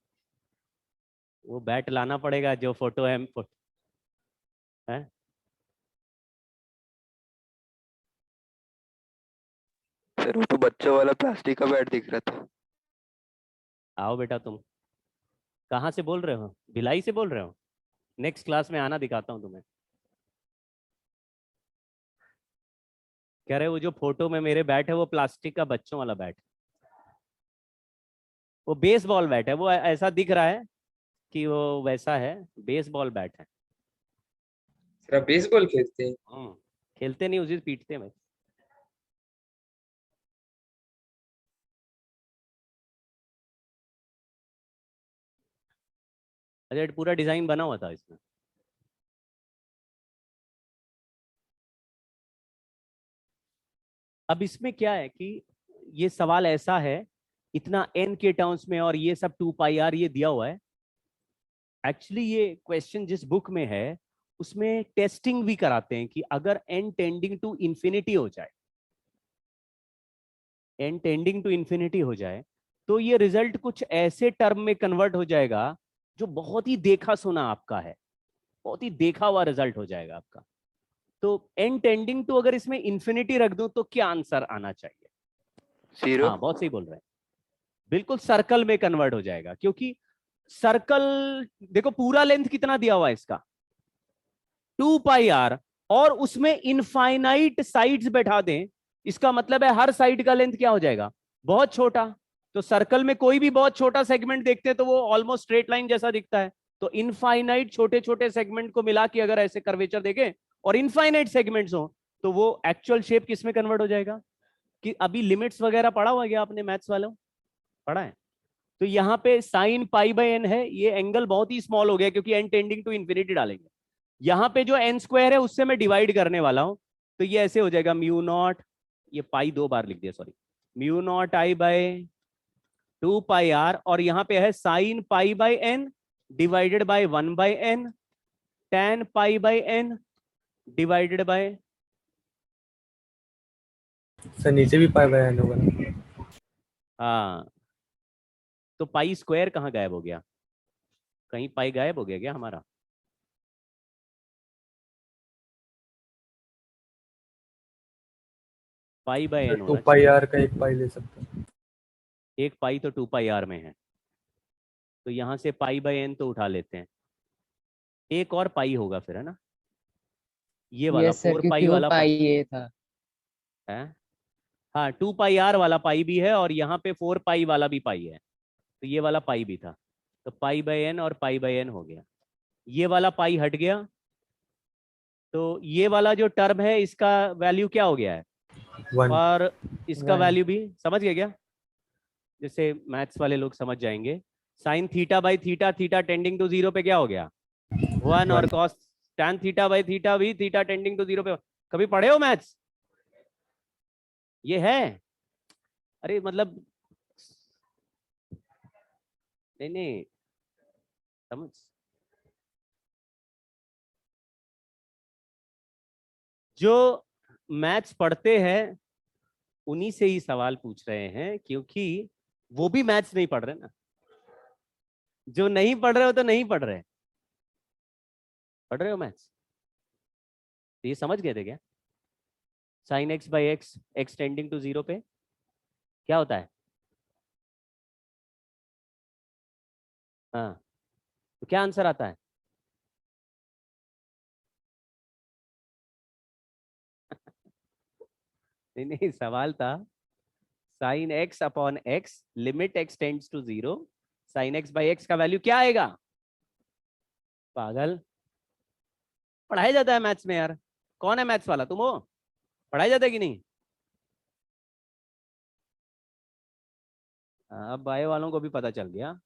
वो बैट लाना पड़ेगा जो फोटो है है। सर वो तो बच्चों वाला प्लास्टिक का बैट दिख रहा था। आओ बेटा, तुम कहाँ से बोल रहे हो? भिलाई से बोल रहे हो? नेक्स्ट क्लास में आना, दिखाता हूँ तुम्हें। कह रहे वो जो फोटो में मेरे बैट है वो प्लास्टिक का बच्चों वाला बैट, वो बेसबॉल बैट है। वो ऐसा दिख रहा है कि वो वैसा है, बेसबॉल बैट है। सर आप बेसबॉल खेलते हैं? खेलते नहीं, उसी से पीटते हैं भाई। अच्छा, ये पूरा डिजाइन बना हुआ था इसमें। अब इसमें क्या है कि ये सवाल ऐसा है, इतना n के टर्म्स में और ये सब 2 पाई आर ये दिया हुआ है। एक्चुअली ये क्वेश्चन जिस बुक में है उसमें टेस्टिंग भी कराते हैं कि अगर n टेंडिंग टू इंफिनिटी हो जाए, n टेंडिंग टू इंफिनिटी हो जाए, तो ये रिजल्ट कुछ ऐसे टर्म में कन्वर्ट हो जाएगा जो बहुत ही देखा सुना आपका है, बहुत ही देखा हुआ रिजल्ट हो जाएगा आपका। तो n टेंडिंग टू अगर इसमें इंफिनिटी रख दूं तो क्या आंसर आना चाहिए? 0। हाँ, बहुत सही बोल रहे हैं, बिल्कुल सर्कल में कन्वर्ट हो जाएगा। क्योंकि सर्कल देखो पूरा लेंथ कितना दिया हुआ है इसका, 2 पाई आर, और उसमें इनफाइनाइट साइड्स बैठा दें, इसका मतलब है हर साइड का लेंथ क्या हो जाएगा? बहुत छोटा। तो सर्कल में कोई भी बहुत छोटा सेगमेंट देखते हैं तो वो ऑलमोस्ट स्ट्रेट लाइन जैसा दिखता है। तो इनफाइनाइट छोटे छोटे सेगमेंट को मिला के अगर ऐसे कर्वेचर देखें और इनफाइनाइट सेगमेंट्स हो तो वो एक्चुअल शेप किस में कन्वर्ट हो जाएगा? कि अभी लिमिट्स वगैरह पढ़ा हुआ गया आपने मैथ्स वालों, पढ़ा है? तो यहाँ पे साइन पाई बाई एन है, ये एंगल बहुत ही स्मॉल हो गया क्योंकि एन टेंडिंग टू इंफिनिटी डालेंगे। यहाँ पे जो एन स्क्वायर है उससे मैं डिवाइड करने वाला हूं, तो ये ऐसे हो जाएगा म्यू नॉट, ये पाई 2 बार लिख दिया sorry, mu not I by 2 pi r, और यहाँ पे है sine pi by n divided by 1 by n, tan pi by n divided by, sir नीचे भी पाई बाय एन होगा ना? हाँ, तो पाई स्क्वायर कहाँ गायब हो गया? कहीं पाई गायब हो गया क्या हमारा? पाई बाय एन टू होना पाई चाहिए। आर का एक पाई ले सकते हैं। एक पाई तो 2 पाई आर में है, तो यहां से पाई बाय एन तो उठा लेते हैं, एक और पाई होगा फिर, है ना? ये वाला यस सर, 4 क्योंकि पाई वो वाला पाई ये था। है। हाँ, 2 पाई आर वाला पाई भी है और यहाँ पे 4 पाई वाला भी पाई है, तो ये वाला पाई भी था। तो पाई बाय एन और पाई बाय एन हो गया, ये वाला पाई हट गया, तो ये वाला जो टर्म है इसका वैल्यू क्या हो गया है? 1। और इसका 1। वैल्यू भी समझ गए क्या? जैसे मैथ्स वाले लोग समझ जाएंगे, sine theta by theta, theta tending to 0 पे क्या हो गया? 1, और 1। Cos tan theta by theta भी थीटा टेंडिंग टू 0 पे। कभी पढ़े हो मैथ्स? ये है, अरे मतलब नहीं नहीं समझ। जो मैथ्स पढ़ते हैं उन्हीं से ही सवाल पूछ रहे हैं, क्योंकि वो भी मैथ्स नहीं पढ़ रहे ना। जो नहीं पढ़ रहे हो तो नहीं पढ़ रहे, पढ़ रहे हो मैथ्स, तो ये समझ गए थे क्या? Sine x by x, x tending to 0 पे क्या होता है? हाँ, तो क्या आंसर आता है? नहीं नहीं, सवाल था sine x upon x, limit x tends to 0, sine x by x का वैल्यू क्या आएगा? पागल, पढ़ाया जाता है मैथ्स में यार। कौन है मैथ्स वाला? तुम हो? पढ़ाया जाता है कि नहीं? अब बायो वालों को भी पता चल गया।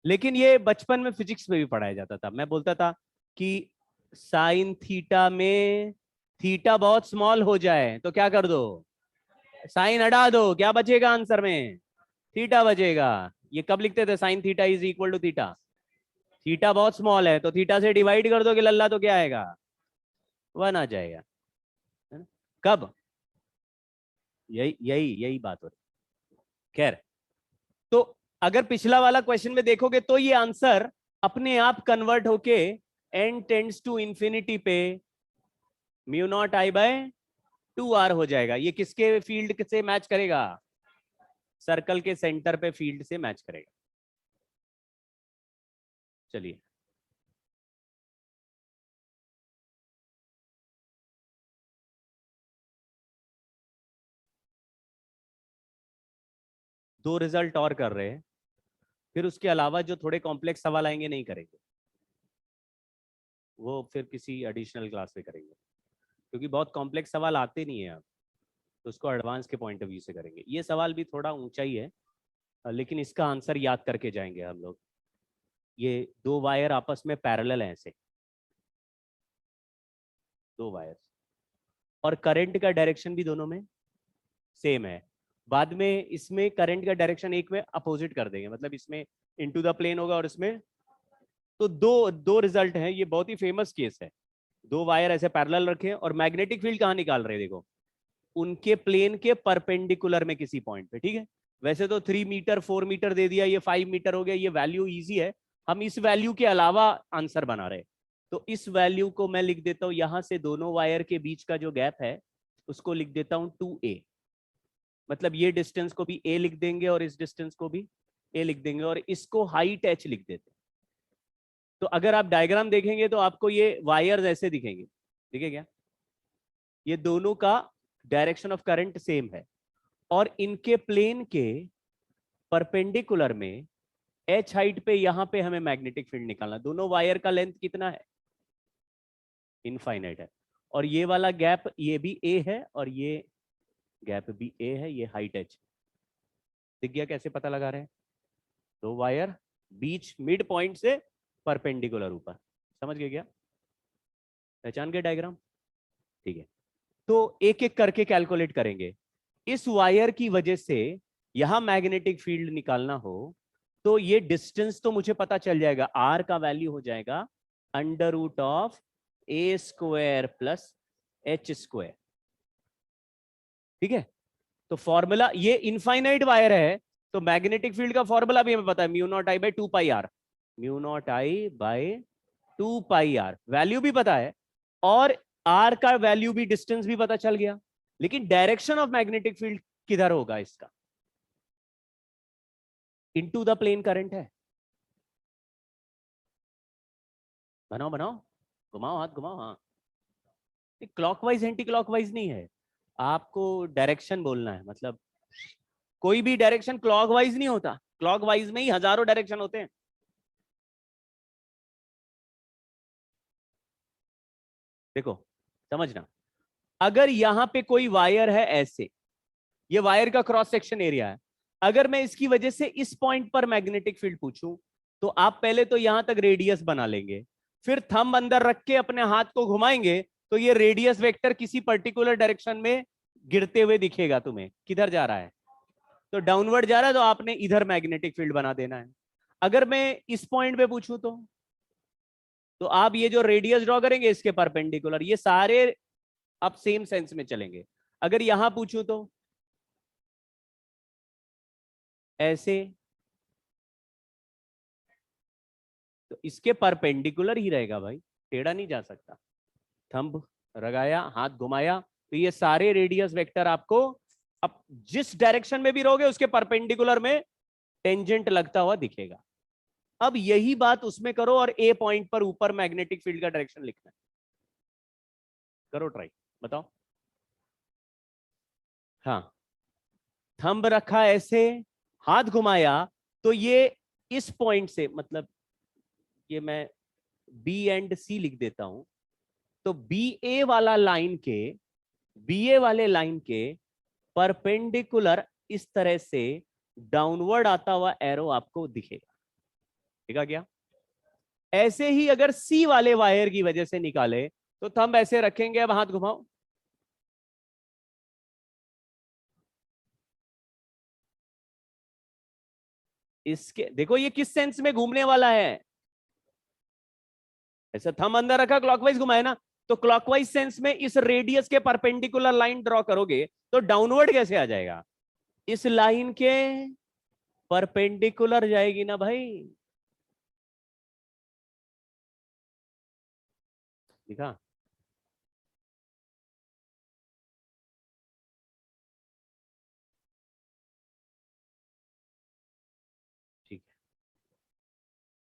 लेकिन ये बचपन में फिजिक्स में भी पढ़ाया जाता था। मैं बोलता था कि साइन थीटा में थीटा बहुत स्मॉल हो जाए तो क्या कर दो? साइन हटा दो, क्या बचेगा आंसर में? थीटा बचेगा। ये कब लिखते थे? Sine theta is equal to theta, theta बहुत स्मॉल है तो थीटा से डिवाइड कर दो कि लल्ला, तो क्या आएगा? 1 आ जाएगा, है ना? कब? यही यही यही बात हो रही। खैर, तो अगर पिछला वाला क्वेश्चन में देखोगे तो ये आंसर अपने आप कन्वर्ट होके n टेंड्स टू इंफिनिटी पे mu not I bye 2r हो जाएगा। ये किसके फील्ड से मैच करेगा? सर्कल के सेंटर पे फील्ड से मैच करेगा। चलिए, दो रिजल्ट और कर रहे हैं, फिर उसके अलावा जो थोड़े कॉम्प्लेक्स सवाल आएंगे नहीं करेंगे, वो फिर किसी एडिशनल क्लास में करेंगे, क्योंकि बहुत कॉम्प्लेक्स सवाल आते नहीं है अब, तो उसको एडवांस के पॉइंट ऑफ व्यू से करेंगे। ये सवाल भी थोड़ा ऊंचा ही है, लेकिन इसका आंसर याद करके जाएंगे हम लोग। ये दो वायर आपस में पैरेलल हैं, ऐसे दो वायर, और करंट का डायरेक्शन भी दोनों में सेम है। बाद में इसमें करंट का डायरेक्शन एक में अपोजिट कर देंगे, मतलब इसमें इनटू द प्लेन होगा और इसमें, तो दो रिजल्ट हैं। ये बहुत ही फेमस केस है। दो वायर ऐसे पैरेलल रखे और मैग्नेटिक फील्ड कहाँ निकाल रहे हैं, देखो उनके प्लेन के परपेंडिकुलर में किसी पॉइंट पे, ठीक है। वैसे तो 3 मीटर 4 मीटर दे दिया, ये 5 मीटर हो गया, ये वैल्यू इजी है। हम इस वैल्यू के अलावा आंसर बना रहे हैं, तो इस वैल्यू को मैं लिख देता हूं, यहां से दोनों वायर के बीच का जो गैप है उसको लिख देता हूं 2a। मतलब ये डिस्टेंस को भी a लिख देंगे और इस डिस्टेंस को भी a लिख देंगे, और इसको हाइट h लिख देते हैं। तो अगर आप डायग्राम देखेंगे तो आपको ये वायर्स ऐसे दिखेंगे, दिखे क्या? ये दोनों का डायरेक्शन ऑफ करंट सेम है, और इनके प्लेन के परपेंडिकुलर में h हाइट पे यहां पे हमें मैग्नेटिक फील्ड निकालना। दोनों वायर का लेंथ कितना है? इनफाइनाइट है। और ये वाला गैप ये भी a है और ये गैप भी a है, ये हाइट h। दिख गया कैसे पता लगा रहे हैं? दो वायर बीच मिड पॉइंट से परपेंडिकुलर ऊपर, समझ गए क्या? पहचान गए डायग्राम? ठीक है, तो एक एक करके कैलकुलेट करेंगे। इस वायर की वजह से यहां मैग्नेटिक फील्ड निकालना हो तो ये डिस्टेंस तो मुझे पता चल जाएगा, r का वैल्यू हो जाएगा √of a² प्लस h²। ठीक है, तो फॉर्मूला, ये इनफाइनाइट वायर है तो मैग्नेटिक फील्ड का फॉर्मूला भी हमें पता है, mu not I by 2πr, mu not I by 2πr, value भी पता है, और r का वैल्यू भी, डिस्टेंस भी पता चल गया। लेकिन डायरेक्शन ऑफ मैग्नेटिक फील्ड किधर होगा? इसका इनटू द प्लेन करंट है। बनाओ बनाओ, घुमाओ हाथ घुमाओ, हाँ। क्लॉकवाइज एंटी क्लॉकवाइज नहीं है, आपको डायरेक्शन बोलना है। मतलब कोई भी डायरेक्शन क्लॉकवाइज नहीं होता, क्लॉकवाइज में ही हजारों डायरेक्शन होते हैं। देखो समझना, अगर यहां पे कोई वायर है ऐसे, ये वायर का क्रॉस सेक्शन एरिया है, अगर मैं इसकी वजह से इस पॉइंट पर मैग्नेटिक फील्ड पूछूं तो आप पहले तो यहां तक रेडियस बना लेंगे, फिर थंब अंदर रख के अपने हाथ को घुमाएंगे तो ये रेडियस वेक्टर किसी पर्टिकुलर डायरेक्शन में गिरते हुए दिखेगा तुम्हें। किधर जा रहा है? तो डाउनवर्ड जा रहा है, तो आपने इधर मैग्नेटिक फील्ड बना देना है। अगर मैं इस पॉइंट पे पूछूं तो आप ये जो रेडियस ड्रॉ करेंगे इसके परपेंडिकुलर, ये सारे अब सेम सेंस में चलेंगे। अगर यहां पूछूं तो ऐसे, तो इसके परपेंडिकुलर ही रहेगा भाई, टेढ़ा नहीं जा सकता। थंब लगाया, हाथ घुमाया, तो ये सारे रेडियस वेक्टर आपको अब जिस डायरेक्शन में भी रहोगे उसके परपेंडिकुलर में टेंजेंट लगता हुआ दिखेगा। अब यही बात उसमें करो और ए पॉइंट पर ऊपर मैग्नेटिक फील्ड का डायरेक्शन लिखना है। करो ट्राई, बताओ। हाँ, थंब रखा ऐसे, हाथ घुमाया, तो ये इस पॉइंट से, मतलब ये मैं बी एंड सी लिख देता हूं, तो BA वाला लाइन के, BA वाले लाइन के परपेंडिकुलर इस तरह से डाउनवर्ड आता हुआ एरो आपको दिखेगा। दिखा क्या? ऐसे ही अगर C वाले वायर की वजह से निकाले तो थंब ऐसे रखेंगे, अब हाथ घुमाओ, इसके देखो ये किस सेंस में घूमने वाला है। ऐसा थंब अंदर रखा, क्लॉकवाइज घुमाए ना, तो क्लॉकवाइज सेंस में इस रेडियस के परपेंडिकुलर लाइन ड्रॉ करोगे तो डाउनवर्ड कैसे आ जाएगा? इस लाइन के परपेंडिकुलर जाएगी ना भाई, दिखा। ठीक है,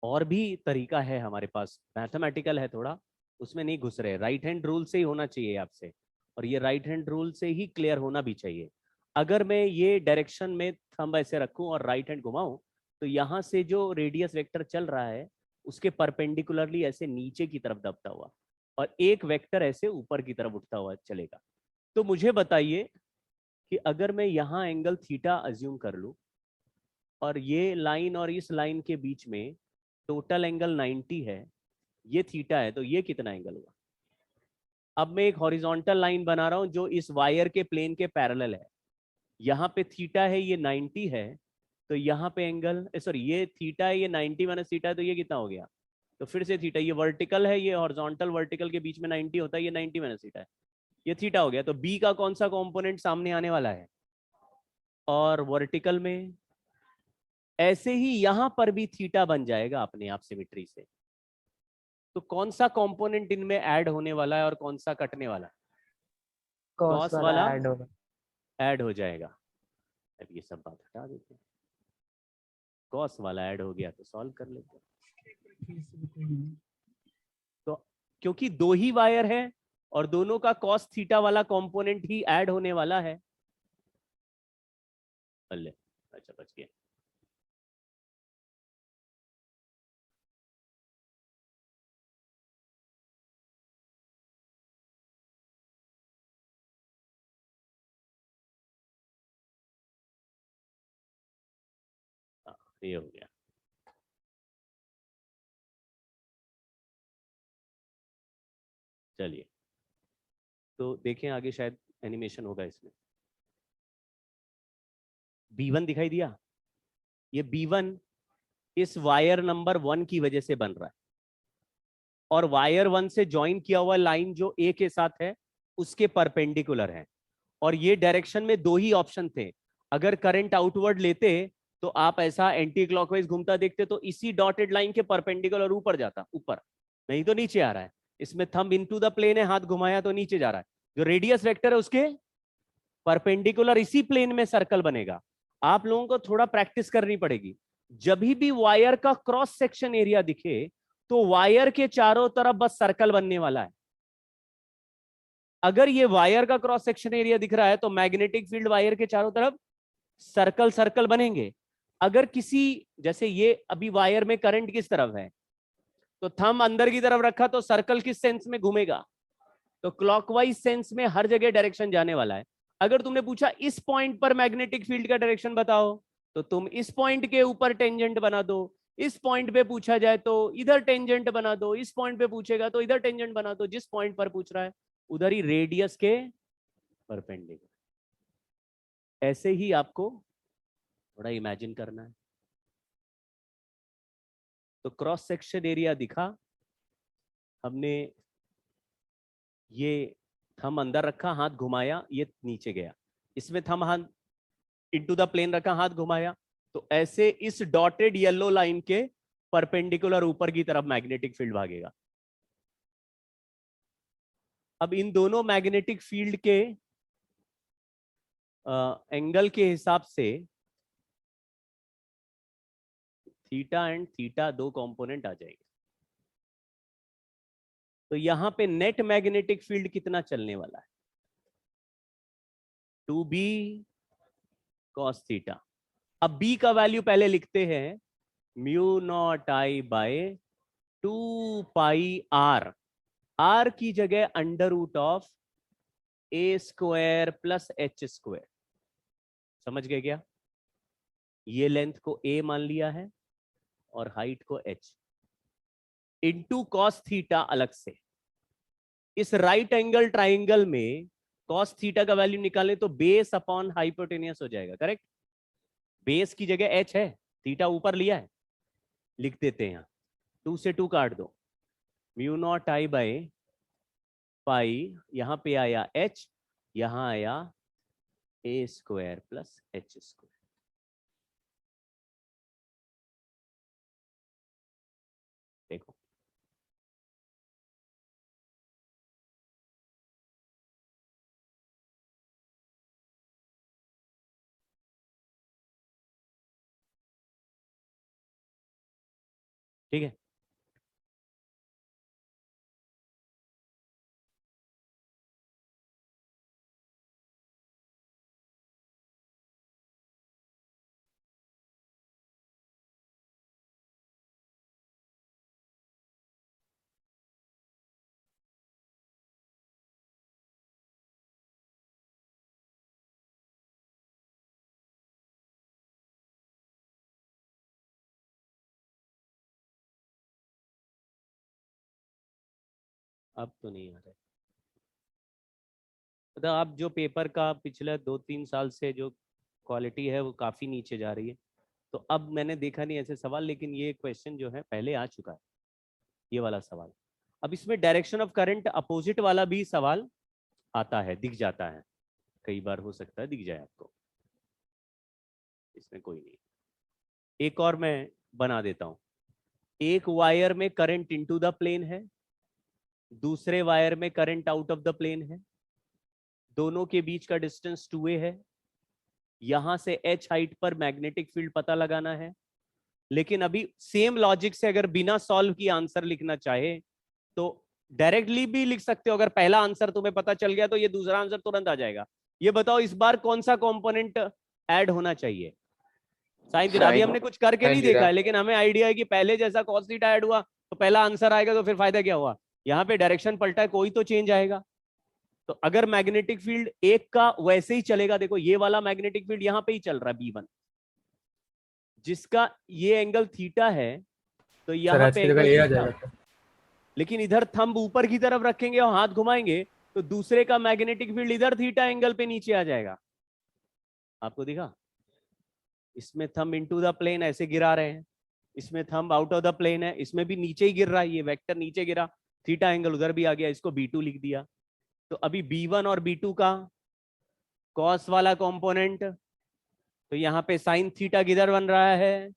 और भी तरीका है हमारे पास, मैथमेटिकल है थोड़ा, उसमें नहीं घुस रहे, राइट हैंड रूल से ही होना चाहिए आपसे, और ये राइट हैंड रूल से ही क्लियर होना भी चाहिए। अगर मैं ये डायरेक्शन में थंब ऐसे रखूं और राइट हैंड घुमाऊं, तो यहाँ से जो रेडियस वेक्टर चल रहा है उसके परपेंडिकुलरली ऐसे नीचे की तरफ दबता हुआ, और एक वेक्टर ऐसे ऊपर की तरफ उठता हुआ चलेगा। तो मुझे बताइए कि अगर मैं यहाँ एंगल थीटा अज्यूम कर लूं, और ये लाइन और इस लाइन के बीच में टोटल एंगल 90 है, ये थीटा है, तो ये कितना एंगल हुआ? अब मैं एक हॉरिजॉन्टल लाइन बना रहा हूं जो इस वायर के प्लेन के पैरेलल है, यहाँ पे थीटा है, ये 90 है, तो यहाँ पे एंगल, सॉरी ये थीटा है, ये 90 माइनस थीटा है, तो ये कितना हो गया? तो फिर से थीटा, ये वर्टिकल है, ये हॉरिजॉन्टल वर्टिकल के बीच में 90 होता है, ये 90 माइनस थीटा है, ये थीटा हो गया। तो बी का कौन सा कंपोनेंट सामने आने वाला है? और वर्टिकल में ऐसे ही यहां पर भी थीटा बन जाएगा अपने आप सिमेट्री से। तो कौन सा कंपोनेंट इनमें ऐड होने वाला है और कौन सा कटने वाला है? कॉस कॉस वाला वाला ऐड होगा। ऐड हो जाएगा। अब ये सब बात हटा देते हैं, कॉस वाला ऐड हो गया तो सॉल्व कर लेते हैं। तो क्योंकि दो ही वायर है और दोनों का कॉस थीटा वाला कंपोनेंट ही ऐड होने वाला है। अल्ले, अच्छा बच गया। ये हो गया। चलिए तो देखें आगे, शायद एनिमेशन होगा इसमें। B1 दिखाई दिया? ये B1 इस वायर नंबर 1 की वजह से बन रहा है, और वायर 1 से ज्वाइन किया हुआ लाइन जो A के साथ है उसके परपेंडिकुलर है। और ये डायरेक्शन में दो ही ऑप्शन थे, अगर करंट आउटवर्ड लेते तो आप ऐसा एंटी क्लॉकवाइज घूमता देखते तो इसी डॉटेड लाइन के परपेंडिकुलर ऊपर जाता, ऊपर नहीं तो नीचे आ रहा है। इसमें थंब इनटू द प्लेन है, हाथ घुमाया तो नीचे जा रहा है, जो रेडियस वेक्टर है उसके परपेंडिकुलर इसी प्लेन में सर्कल बनेगा। आप लोगों को थोड़ा प्रैक्टिस करनी पड़ेगी, जब भी वायर का क्रॉस सेक्शन एरिया दिखे तो वायर के चारों तरफ बस सर्कल बनने वाला है। अगर ये वायर का क्रॉस सेक्शन एरिया दिख रहा है तो मैग्नेटिक फील्ड वायर के चारों तरफ सर्कल सर्कल बनेंगे। अगर किसी, जैसे ये अभी वायर में करंट किस तरफ है, तो थंब अंदर की तरफ रखा तो सर्कल किस सेंस में घूमेगा? तो क्लॉकवाइज सेंस में हर जगह डायरेक्शन जाने वाला है। अगर तुमने पूछा इस पॉइंट पर मैग्नेटिक फील्ड का डायरेक्शन बताओ, तो तुम इस पॉइंट के ऊपर टेंजेंट बना दो। इस पॉइंट पे पूछा जाए तो इधर टेंजेंट बना दो, इस पॉइंट पे पूछेगा तो इधर टेंजेंट बना दो, जिस पॉइंट पर पूछ रहा है उधर ही रेडियस के परपेंडिकुलर। ऐसे ही आपको थोड़ा इमेजिन करना है। तो क्रॉस सेक्शन एरिया दिखा, हमने ये थंब अंदर रखा, हाथ घुमाया, ये नीचे गया, इसमें थंब हाथ इनटू द प्लेन रखा, हाथ घुमाया, तो ऐसे इस डॉटेड येलो लाइन के परपेंडिकुलर ऊपर की तरफ मैग्नेटिक फील्ड भागेगा। अब इन दोनों मैग्नेटिक फील्ड के एंगल के हिसाब से थीटा एंड थीटा दो कंपोनेंट आ जाएंगे। तो यहां पे नेट मैग्नेटिक फील्ड कितना चलने वाला है? 2b cos theta. अब b का वैल्यू पहले लिखते हैं, mu not I by 2 pi r, r की जगह under root of a square plus h square. समझ गए क्या? ये लेंथ को a मान लिया है और हाइट को h, इनटू कॉस थीटा अलग से। इस राइट एंगल ट्राइंगल में कॉस थीटा का वैल्यू निकालें तो बेस अपॉन हाइपोटेनियस हो जाएगा, करेक्ट? बेस की जगह h है, थीटा ऊपर लिया है, लिख देते हैं, 2 से 2 काट दो, mu naught I by pi, यहां पे आया h, यहां आया ए स्क्वायर प्लस एच स्क्वायर। देखो ठीक है, अब तो नहीं आ रहा है। मतलब आप जो पेपर का पिछले 2-3 साल से जो क्वालिटी है वो काफ़ी नीचे जा रही है, तो अब मैंने देखा नहीं ऐसे सवाल, लेकिन ये क्वेश्चन जो है पहले आ चुका है, ये वाला सवाल। अब इसमें डायरेक्शन ऑफ करंट अपोजिट वाला भी सवाल आता है, दिख जाता है, कई बार हो सकता है दिख जाए आपको, इसमें कोई नहीं। एक और मैं बना देता हूं। एक वायर में करंट इनटू द प्लेन है, दूसरे वायर में current out of the plane है, दोनों के बीच का डिस्टेंस 2a है। यहां से h हाइट पर मैग्नेटिक फील्ड पता लगाना है। लेकिन अभी सेम लॉजिक से अगर बिना सॉल्व किए आंसर लिखना चाहे तो डायरेक्टली भी लिख सकते हो। अगर पहला आंसर तुम्हें पता चल गया तो ये दूसरा आंसर तुरंत आ जाएगा। ये बताओ इस बार कौन सा कंपोनेंट ऐड होना चाहिए? Sine theta. अभी हमने कुछ करके sin नहीं थीटा। देखा है, लेकिन हमें आइडिया है कि पहले जैसा cos थीटा ऐड हुआ तो पहला आंसर आएगा, तो फिर फायदा क्या हुआ? यहाँ पे डायरेक्शन पलटा है, कोई तो चेंज आएगा। तो अगर मैग्नेटिक फील्ड एक का वैसे ही चलेगा, देखो ये वाला मैग्नेटिक फील्ड यहाँ पे ही चल रहा है B1, जिसका ये एंगल थीटा है, तो सर यहाँ एच पे की जगह एंगल ए आ थीटा। जाएगा। लेकिन इधर थंब ऊपर की तरफ रखेंगे और हाथ घुमाएंगे तो दूसरे का मैग्नेटिक फील्ड इधर थीटा एंगल पे नीचे आ जाएगा। आपको दिखा? इसमें थंब इनटू द प्लेन ऐसे गिरा रहे हैं, इसमें thumb out of the plane है, इसमें भी नीचे ही गिर रहा है, ये वेक्टर नीचे गिरा, थीटा एंगल उधर भी आ गया, इसको B2 लिख दिया। तो अभी B1 और B2 का कॉस वाला कंपोनेंट, तो यहाँ पे साइन थीटा किधर बन रहा है?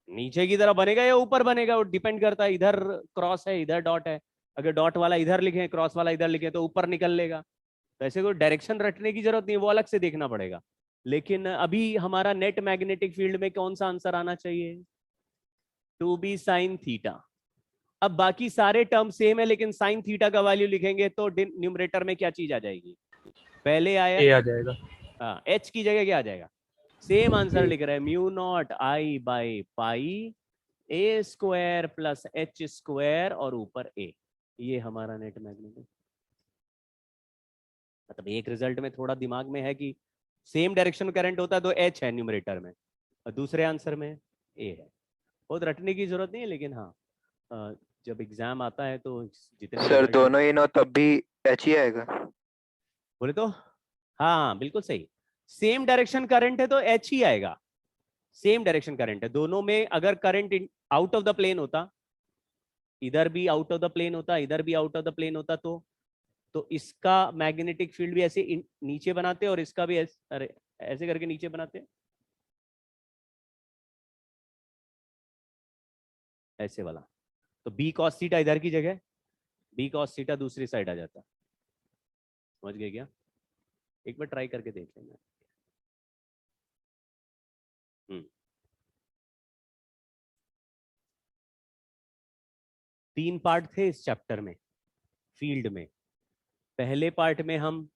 नीचे की तरफ बनेगा या ऊपर बनेगा? वो डिपेंड करता है, इधर क्रॉस है इधर डॉट है, अगर डॉट वाला इधर लिखे क्रॉस वाला इधर लिखे तो ऊपर निकल लेगा। तो ऐसे कोई डायरेक्शन रटने की जरूरत नहीं, वो अलग से देखना पड़ेगा। लेकिन अभी हमारा नेट मैग्नेटिक फील्ड में कौन सा आंसर आना चाहिए? 2b sine theta. अब बाकी सारे टर्म सेम है, लेकिन साइन थीटा का वैल्यू लिखेंगे तो न्यूमरेटर में क्या चीज आ जाएगी? पहले आया ए आ जाएगा। हाँ, h की जगह क्या आ जाएगा? सेम आंसर लिख रहे हैं, mu not I by pi A square plus h square और ऊपर ए। ये हमारा नेट मैग्नेटिक। मतलब एक रिजल्ट में थोड़ा दिमाग में है कि सेम डायरेक्शन करंट होता है तो एच है न्यूमरेटर में, और दूसरे आंसर में ए है। बहुत रटने की जरूरत नहीं है, लेकिन हाँ जब एग्जाम आता है तो जितने सर result दोनों ही नो तब भी एच ही आएगा। बोले तो हाँ बिल्कुल सही। सेम डायरेक्शन करंट है तो एच ही आएगा। सेम डायरेक्शन करंट है दोनों में। अगर current out of the plane होता, इधर भी आउट ऑफ द प्लेन होता, इधर भी आउट ऑफ द प्लेन होता, तो इसका मैग्नेटिक फील्ड भी ऐसे नीचे बनाते और इसका भी अरे ऐसे करके नीचे बनाते, ऐसे वाला। तो बी कॉस थीटा इधर की जगह बी कॉस थीटा दूसरी साइड आ जाता। समझ गए क्या? एक बार ट्राई करके देख लेंगे। तीन पार्ट थे इस चैप्टर में फील्ड में। पहले पार्ट में हम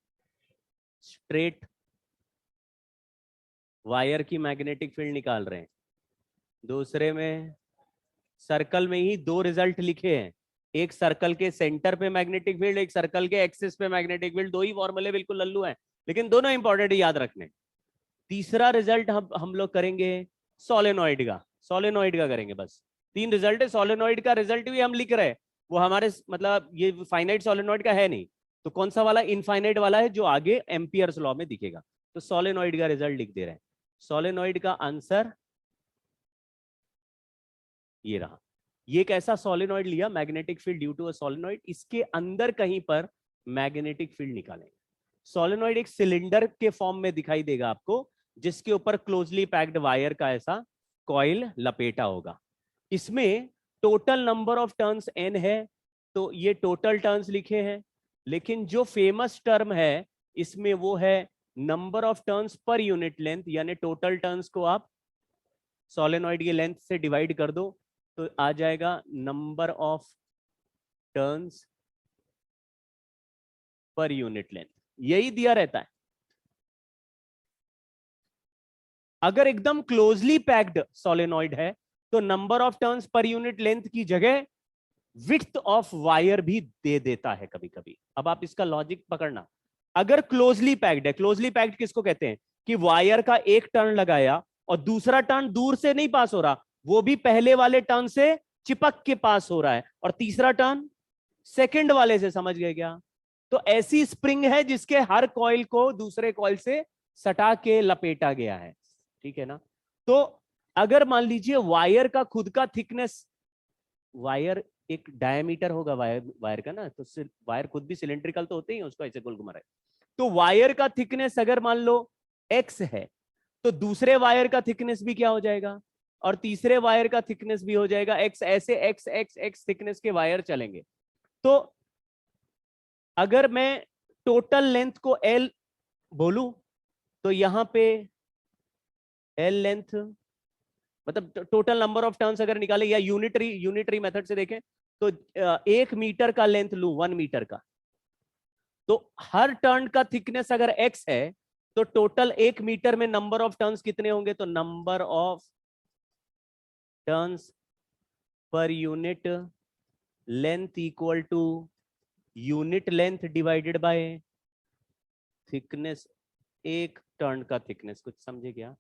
स्ट्रेट वायर की मैग्नेटिक फील्ड निकाल रहे हैं। दूसरे में सर्कल में ही दो रिजल्ट लिखे हैं, एक सर्कल के सेंटर पे मैग्नेटिक फील्ड, एक सर्कल के एक्सिस पे मैग्नेटिक फील्ड। दो ही फॉर्मूले बिल्कुल लल्लू हैं, लेकिन दोनों इंपॉर्टेंट याद रखने। तीसरा रिजल्ट हम लोग करेंगे सोलेनॉइड का। सोलेनॉइड का करेंगे। बस तीन रिजल्ट है। सोलेनॉइड का रिजल्ट भी हम लिख रहे हैं, वो हमारे मतलब ये फाइनाइट सोलेनॉइड का है नहीं, तो कौन सा वाला? इनफाइनाइट वाला है, जो आगे एम्पियर्स लॉ में दिखेगा। तो सोलेनॉइड का रिजल्ट लिख दे रहे हैं। सोलेनॉइड का आंसर ये रहा। ये एक ऐसा सोलेनॉइड लिया, magnetic field due to a solenoid, इसके अंदर कहीं पर मैग्नेटिक फील्ड निकालेंगे। सोलेनॉइड एक सिलेंडर के फॉर्म में दिखाई देगा आपको, जिसके ऊपर क्लोजली पैक्ड वायर का ऐसा कॉइल लपेटा होगा। इसमें total number of turns n है, तो ये टोटल टर्न्स लिखे हैं, लेकिन जो फेमस टर्म है इसमें वो है number of turns per unit length, यानी टोटल टर्न्स को आप सोलेनॉइड की लेंथ से डिवाइड कर दो तो आ जाएगा number of turns per unit length, यही दिया रहता है। अगर एकदम क्लोजली पैक्ड सोलेनॉइड है तो number of turns per unit length की जगह विड्थ ऑफ वायर भी दे देता है कभी कभी। अब आप इसका लॉजिक पकड़ना, अगर क्लोजली पैक्ड है, क्लोजली पैक्ड किसको कहते हैं कि वायर का एक टर्न लगाया और दूसरा टर्न दूर से नहीं पास हो रहा, वो भी पहले वाले टर्न से चिपक के पास हो रहा है, और तीसरा टर्न सेकंड वाले से, समझ गए क्या? तो ऐसी स्प्रिंग है जिसके हर कॉइल को दूसरे कॉइल से सटा के लपेटा गया है, ठीक है ना। तो अगर मान लीजिए वायर का खुद का थिकनेस, वायर एक डायमीटर होगा वायर का ना, तो वायर खुद भी सिलेंड्रिकल तो होते ही, उसको ऐसे गोल घुमा रहे, तो वायर का थिकनेस अगर मान लो x है तो दूसरे वायर का थिकनेस भी क्या हो जाएगा, और तीसरे वायर का थिकनेस भी हो जाएगा x, ऐसे x x x थिकनेस के वायर चलेंगे। तो अगर मैं टोटल लेंथ को L बोलूं तो यहां पे L लेंथ मतलब टोटल नंबर ऑफ टर्न्स अगर निकाले, या यूनिटरी मेथड से देखें तो 1 मीटर का लेंथ लूं, 1 मीटर का, तो हर टर्न का थिकनेस अगर x है तो टोटल 1 मीटर में नंबर ऑफ टर्न्स कितने होंगे, तो number of turns per unit length equal to unit length divided by thickness, एक टर्न का थिकनेस। कुछ समझे क्या?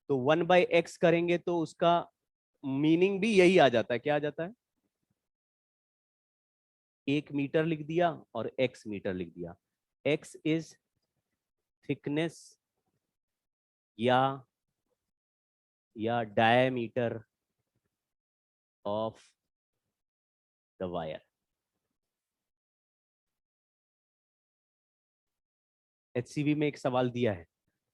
तो 1/x करेंगे तो उसका मीनिंग भी यही आ जाता है, क्या आ जाता है, 1 मीटर लिख दिया और x मीटर लिख दिया। x इज थिकनेस या diameter of the wire. HCV में एक सवाल दिया है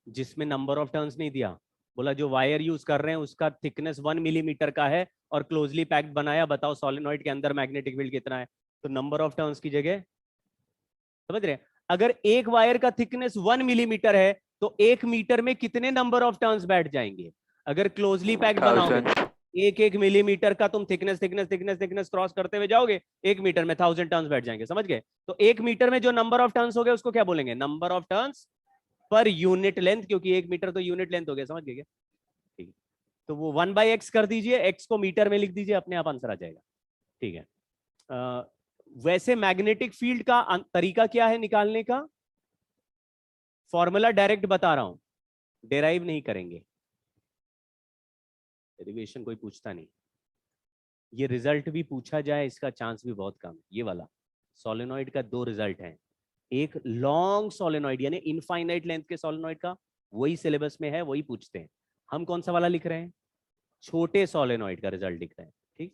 जिसमें नंबर ऑफ टर्न्स नहीं दिया, बोला जो वायर यूज कर रहे हैं उसका थिकनेस 1 मिलीमीटर का है और क्लोजली पैक्ड बनाया, बताओ सोलेनॉइड के अंदर मैग्नेटिक फील्ड कितना है, तो नंबर ऑफ टर्न्स की जगह, समझ रहे हैं, अगर एक वायर का थिकनेस 1 मिलीमीटर है तो 1 मीटर में कितने नंबर ऑफ टर्न्स बैठ जाएंगे, अगर क्लोजली पैक्ड बनाओगे 1 मिलीमीटर का तुम थिकनेस क्रॉस करते हुए जाओगे, 1 मीटर में 1000 टर्न्स बैठ जाएंगे, समझ गए। तो 1 मीटर में जो नंबर ऑफ टर्न्स हो गए उसको क्या बोलेंगे, number of turns per unit length, क्योंकि 1 मीटर तो यूनिट लेंथ हो गया, समझ गए क्या? ठीक है, तो वो 1/x कर दीजिए, x को मीटर में लिख दीजिए, अपने आप आंसर आ जाएगा, ठीक है। वैसे मैग्नेटिक फील्ड का तरीका क्या है निकालने का, फॉर्मूला डायरेक्ट बता रहा हूं, डेराइव नहीं करेंगे, डेरिवेशन कोई पूछता नहीं, ये रिजल्ट भी पूछा जाए इसका चांस भी बहुत कम है। ये वाला सोलेनॉइड का 2 रिजल्ट हैं, एक लॉन्ग सोलेनॉइड यानी इनफाइनाइट लेंथ के सोलेनॉइड का, वही सिलेबस में है, वही पूछते हैं। हम कौन सा वाला लिख रहे हैं, छोटे सोलेनॉइड का रिजल्ट लिख रहे हैं, ठीक।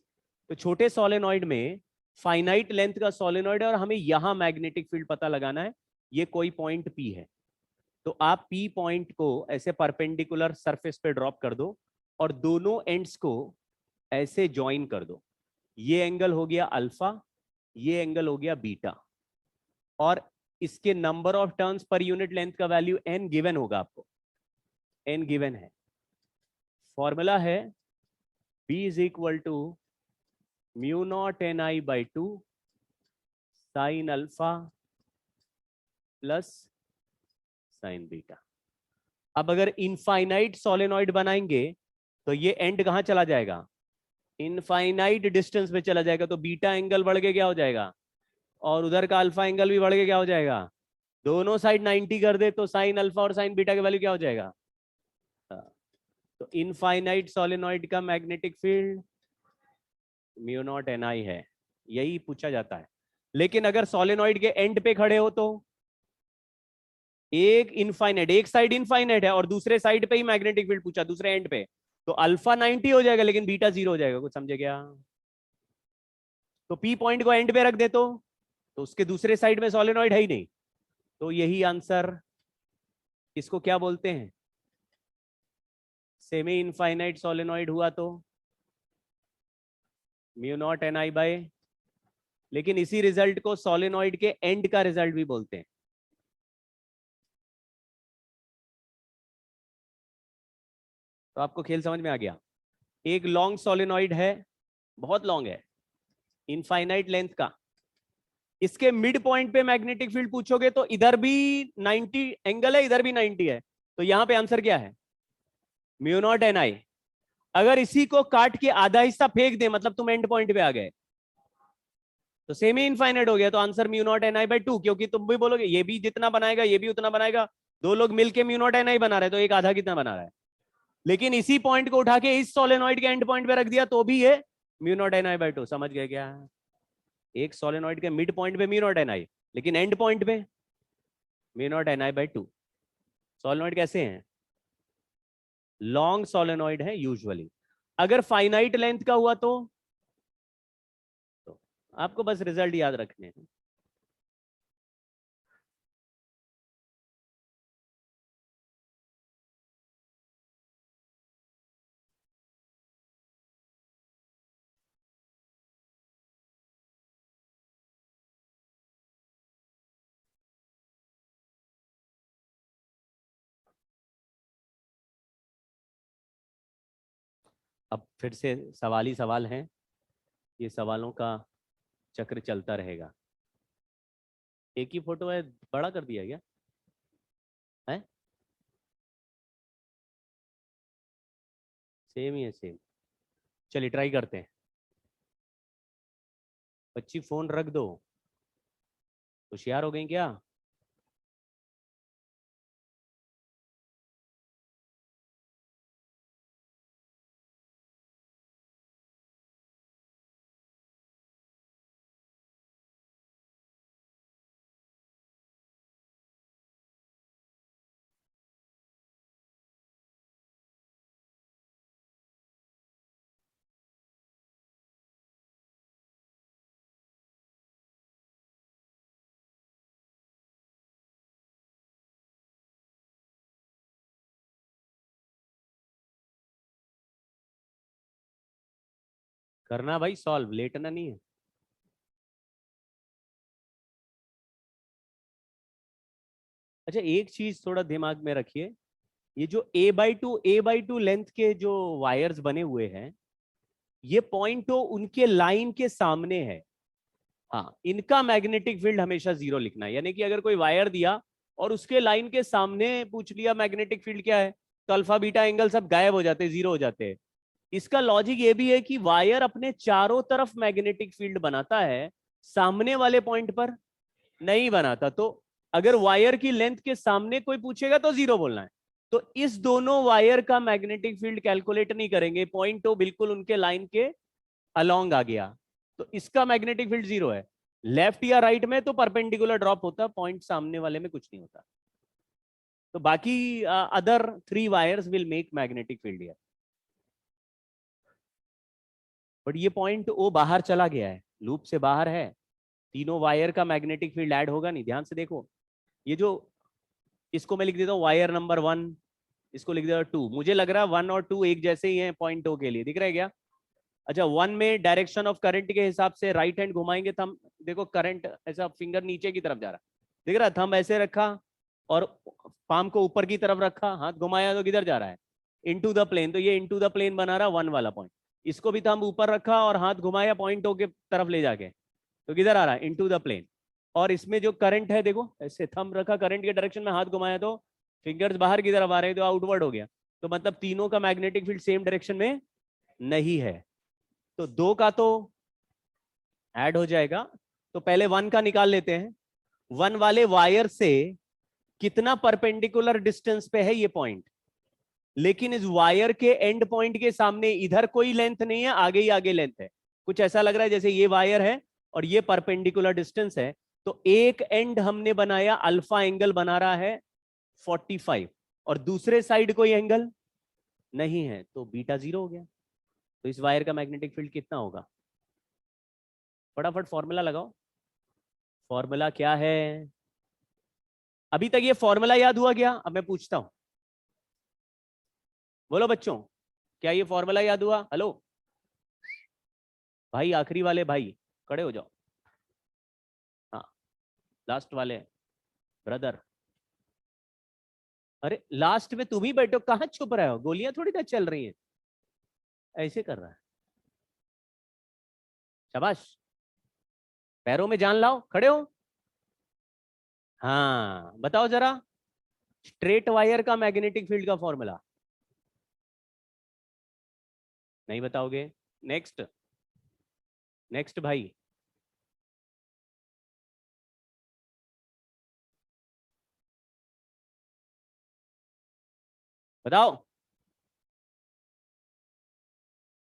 तो छोटे सोलेनॉइड में फाइनाइट लेंथ का सोलेनॉइड है और हमें यहां मैग्नेटिक फील्ड पता लगाना है, ये कोई पॉइंट P है, तो आप P पॉइंट को ऐसे परपेंडिकुलर सरफेस पे ड्रॉप कर दो और दोनों एंड्स को ऐसे ज्वाइन कर दो, ये एंगल हो गया अल्फा, ये एंगल हो गया बीटा, और इसके number of turns per unit length का वैल्यू n गिवन होगा आपको, n गिवन है, फॉर्मूला है B is equal to mu not NI/2 sine alpha plus sine beta. अब अगर इनफाइनाइट सोलेनॉइड बनाएंगे तो ये एंड कहां चला जाएगा, इनफाइनाइट डिस्टेंस में चला जाएगा, तो बीटा एंगल बढ़ के क्या हो जाएगा, और उधर का अल्फा एंगल भी बढ़ के क्या हो जाएगा, दोनों साइड 90 कर दे तो साइन अल्फा और साइन बीटा के वैल्यू क्या हो जाएगा। तो इनफाइनाइट सोलेनॉइड का magnetic field mu naught NI है, यही पूछा जाता है। लेकिन अगर सोलेनॉइड के एंड पे खड़े हो तो एक साइड इनफाइनाइट है और दूसरे साइड पे ही मैग्नेटिक फील्ड पूछा, दूसरे एंड पे, तो अल्फा 90 हो जाएगा लेकिन बीटा 0 हो जाएगा, कुछ समझे क्या? तो P पॉइंट को एंड पे रख दे तो उसके दूसरे साइड में सोलेनॉइड है ही नहीं, तो यही आंसर, इसको क्या बोलते हैं, सेमी इनफाइनाइट सोलेनॉइड हुआ तो mu not n I by, लेकिन इसी रिजल्ट को सोलेनॉइड के एंड का रिजल्ट भी बोलते हैं। तो आपको खेल समझ में आ गया। एक लॉन्ग सोलेनॉइड है, बहुत लॉन्ग है, इनफाइनाइट लेंथ का, इसके मिड पॉइंट पे मैग्नेटिक फील्ड पूछोगे तो इधर भी 90 एंगल है, इधर भी 90 है, तो यहां पे आंसर क्या है, म्यू नॉट एन आई। अगर इसी को काट के आधा हिस्सा फेंक दे, मतलब तुम एंड पॉइंट पे आ गए, तो सेमी इनफाइनाइट हो गया, तो answer mu not n I by 2, क्योंकि तुम भी बोलोगे ये भी जितना बनाएगा ये भी उतना बनाएगा, दो लोग मिलके म्यू नॉट एन आई बना रहे, तो एक आधा कितना बना रहा है। लेकिन इसी पॉइंट को उठा के इस सोलेनॉइड के एंड पॉइंट पे रख दिया तो भी ये mu not n I by 2। समझ गए क्या? एक सोलेनॉइड के मिड पॉइंट पे म्यू नॉट एन आई, लेकिन एंड पॉइंट पे mu not n I by 2। Solenoid कैसे हैं, लॉन्ग सोलेनॉइड है यूजुअली। अगर फाइनाइट लेंथ का हुआ तो आपको बस रिजल्ट याद रखने हैं। अब फिर से सवाल ही सवाल हैं, ये सवालों का चक्र चलता रहेगा। एक ही फोटो है, बड़ा कर दिया क्या है? सेम ही है, सेम। चलिए ट्राई करते हैं। बच्ची फोन रख दो, होशियार हो गई क्या? करना भाई सॉल्व, लेटना नहीं है। अच्छा एक चीज थोड़ा दिमाग में रखिए, ये जो a/2 लेंथ के जो वायर्स बने हुए हैं, ये पॉइंट तो उनके लाइन के सामने है। हाँ, इनका मैग्नेटिक फील्ड हमेशा 0 लिखना है, यानी कि अगर कोई वायर दिया और उसके लाइन के सामने पूछ लिया मैग्नेटिक फील्ड क्या है, तो अल्फा बीटा एंगल सब गायब हो जाते हैं, 0 हो जाते हैं। इसका लॉजिक ये भी है कि वायर अपने चारों तरफ मैग्नेटिक फील्ड बनाता है, सामने वाले पॉइंट पर नहीं बनाता। तो अगर वायर की लेंथ के सामने कोई पूछेगा तो 0 बोलना है। तो इस दोनों वायर का मैग्नेटिक फील्ड कैलकुलेट नहीं करेंगे, पॉइंट तो बिल्कुल उनके लाइन के अलोंग आ गया, तो इसका मैग्नेटिक फील्ड 0 है। लेफ्ट या राइट में तो परपेंडिकुलर ड्रॉप होता, पॉइंट सामने वाले में कुछ नहीं होता। तो बाकी other 3 wires will make magnetic field here, but ये पॉइंट ओ बाहर चला गया है, लूप से बाहर है, तीनों वायर का मैग्नेटिक फील्ड ऐड होगा नहीं। ध्यान से देखो, ये जो, इसको मैं लिख देता हूँ वायर नंबर 1, इसको लिख देता हूँ 2। मुझे लग रहा है 1 और 2 एक जैसे ही हैं पॉइंट ओ के लिए, दिख रहा है क्या? अच्छा 1 में डायरेक्शन ऑफ करंट के हिसाब से राइट हैंड घुमाएंगे थंब, देखो करंट ऐसा फिंगर नीचे की तरफ जा रहा, दिख रहा है? थंब ऐसे रखा और पाम को ऊपर की तरफ रखा, हाथ घुमाया तो किधर जा रहा है, इनटू द प्लेन। तो ये इनटू द प्लेन बना रहा 1 वाला पॉइंट। इसको भी थंब ऊपर रखा और हाथ घुमाया पॉइंट ओ के तरफ ले जाके, तो किधर आ रहा है, इनटू द प्लेन। और इसमें जो करंट है देखो, ऐसे थंब रखा करंट के डायरेक्शन में, हाथ घुमाया तो फिंगर्स बाहर की तरफ आ रहे हैं, तो आउटवर्ड हो गया। तो मतलब तीनों का मैग्नेटिक फील्ड सेम डायरेक्शन में नहीं है, तो 2 का तो ऐड हो जाएगा। तो पहले 1 का निकाल लेते हैं। 1 वाले वायर से कितना परपेंडिकुलर डिस्टेंस पे है ये पॉइंट, लेकिन इस वायर के एंड पॉइंट के सामने इधर कोई लेंथ नहीं है, आगे ही आगे लेंथ है। कुछ ऐसा लग रहा है जैसे ये वायर है और ये परपेंडिकुलर डिस्टेंस है। तो एक एंड हमने बनाया, अल्फा एंगल बना रहा है 45, और दूसरे साइड कोई एंगल नहीं है, तो बीटा 0 हो गया। तो इस वायर का मैग्नेटिक फील्ड कितना होगा? फटाफट फॉर्मूला लगाओ। फॉर्मूला क्या है? अभी तक ये फॉर्मूला याद हुआ क्या? अब मैं पूछता हूं, बोलो बच्चों, क्या ये फॉर्मूला याद हुआ? हेलो भाई, आखिरी वाले भाई खड़े हो जाओ। हाँ, लास्ट वाले ब्रदर। अरे लास्ट में तुम ही बैठो, कहां छुप रहे हो? गोलियां थोड़ी ना चल रही हैं। ऐसे कर रहा है। शाबाश, पैरों में जान लाओ, खड़े हो। हाँ बताओ जरा, स्ट्रेट वायर का मैग्नेटिक फील्ड का फॉर्मूला। नहीं बताओगे? नेक्स्ट, नेक्स्ट भाई। बताओ।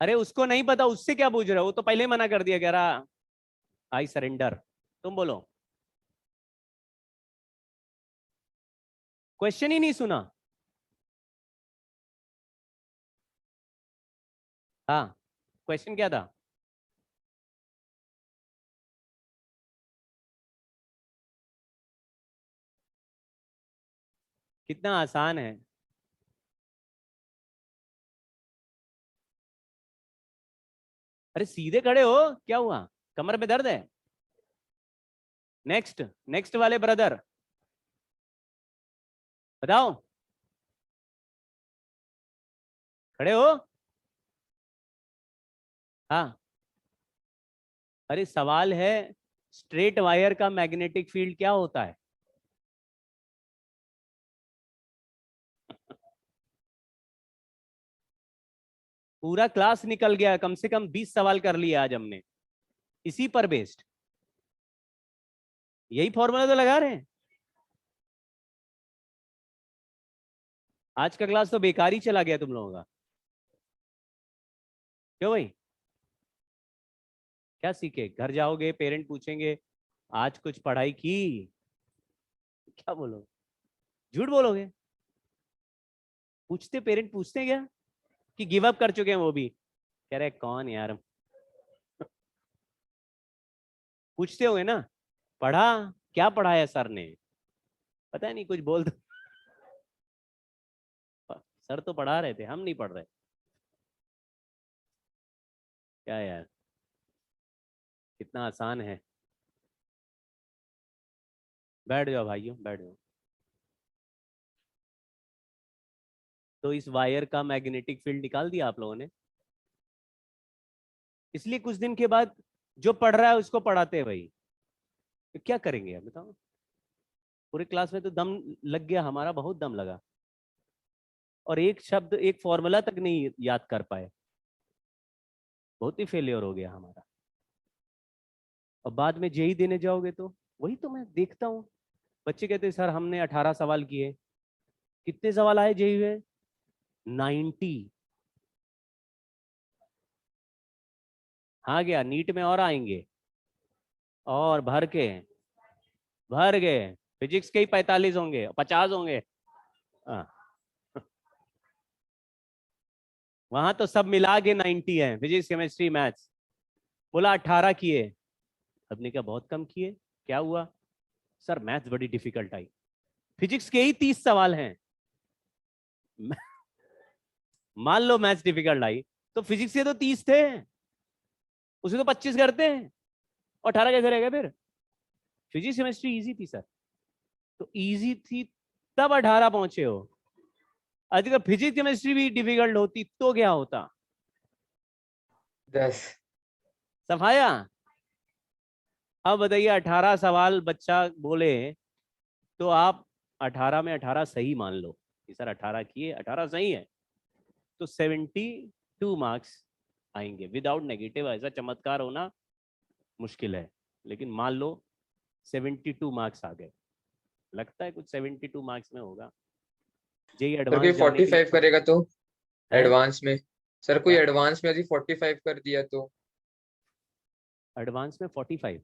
अरे उसको नहीं पता, उससे क्या पूछ रहे हो? वो तो पहले ही मना कर दिया, कह रहा आई सरेंडर। तुम बोलो, क्वेश्चन ही नहीं सुना। हाँ, क्वेश्चन क्या था? कितना आसान है। अरे सीधे खड़े हो, क्या हुआ? कमर में दर्द है? नेक्स्ट, नेक्स्ट वाले ब्रदर बताओ, खड़े हो? हाँ, अरे सवाल है, स्ट्रेट वायर का मैग्नेटिक फील्ड क्या होता है? पूरा क्लास निकल गया, कम से कम 20 सवाल कर लिए आज हमने इसी पर बेस्ड। यही फॉर्मूला तो लगा रहे हैं। आज का क्लास तो बेकार ही चला गया तुम लोगों का। क्यों भाई, क्या सीखे? घर जाओगे, पेरेंट पूछेंगे आज कुछ पढ़ाई की? क्या बोलो, झूठ बोलोगे? पूछते, पेरेंट पूछते हैं क्या कि गिव अप कर चुके हैं? वो भी कह रहे कौन यार। पूछते होंगे ना, पढ़ा? क्या पढ़ाया सर ने? पता नहीं, कुछ बोल दो। सर तो पढ़ा रहे थे, हम नहीं पढ़ रहे। क्या यार, कितना आसान है। बैठ जाओ भाइयों, बैठ जाओ। तो इस वायर का मैग्नेटिक फील्ड निकाल दिया आप लोगों ने। इसलिए कुछ दिन के बाद जो पढ़ रहा है उसको पढ़ाते हैं भाई। तो क्या करेंगे अब बताओ? पूरे क्लास में तो दम लग गया हमारा, बहुत दम लगा, और एक शब्द, एक फॉर्मूला तक नहीं याद कर पाए। बहुत ही फेलियर हो गया हमारा। और बाद में जेई देने जाओगे तो वही तो मैं देखता हूँ, बच्चे कहते सर हमने 18 सवाल किए। कितने सवाल आए जेई में? 90। हाँ गया, नीट में और आएंगे, और भर के, भर गए। फिजिक्स के ही 45 होंगे, 50 होंगे। हाँ। वहां तो सब मिला के 90 है, फिजिक्स केमिस्ट्री मैथ्स। बोला 18 किए, सबने क्या बहुत कम किए? क्या हुआ? सर मैथ्स बड़ी डिफिकल्ट आई। फिजिक्स के ही 30 सवाल हैं। मान लो मैथ्स डिफिकल्ट आई, तो फिजिक्स के तो 30 थे, उसे तो 25 करते हैं, और 18 कैसे रहेगा फिर? फिजिक्स केमिस्ट्री इजी थी सर। तो इजी थी तब 18 पहुंचे हो। अगर फिजिक्स केमिस्ट्री भी डिफिकल्ट होती तो क्या होता? 10। सफाया। अब बताइए, 18 सवाल बच्चा बोले तो आप 18 में 18 सही मान लो कि सर 18 किए, 18 सही है, तो 72 मार्क्स आएंगे विदाउट नेगेटिव। ऐसा चमत्कार होना मुश्किल है, लेकिन मान लो 72 मार्क्स आ गए। लगता है कुछ 72 मार्क्स में होगा। जेई सर कोई एडवांस जाने के 45 करेगा तो है एडवांस में? सर कोई क्या? एडवांस में यदि 45 कर दिया तो? एडवांस में 45?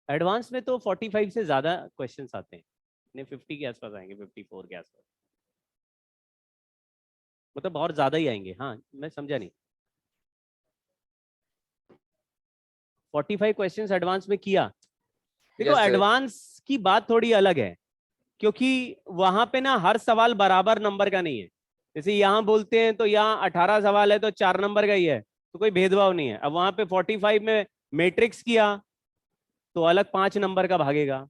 एडवांस में तो 45 से ज्यादा क्वेश्चंस आते हैं, ने 50 के आसपास आएंगे, 54 के आसपास, मतलब और ज्यादा ही आएंगे। हाँ मैं समझा नहीं। 45 क्वेश्चंस एडवांस में किया। देखो यस सर। एडवांस की बात थोड़ी अलग है। क्योंकि वहां पे ना हर सवाल बराबर नंबर का नहीं है। जैसे यहाँ बोलते हैं तो यहाँ 18 सवाल है तो 4 नंबर का ही है, तो कोई भेदभाव नहीं है। अब वहां पे 45 में मैट्रिक्स किया तो अलग 5 नंबर का भागेगा,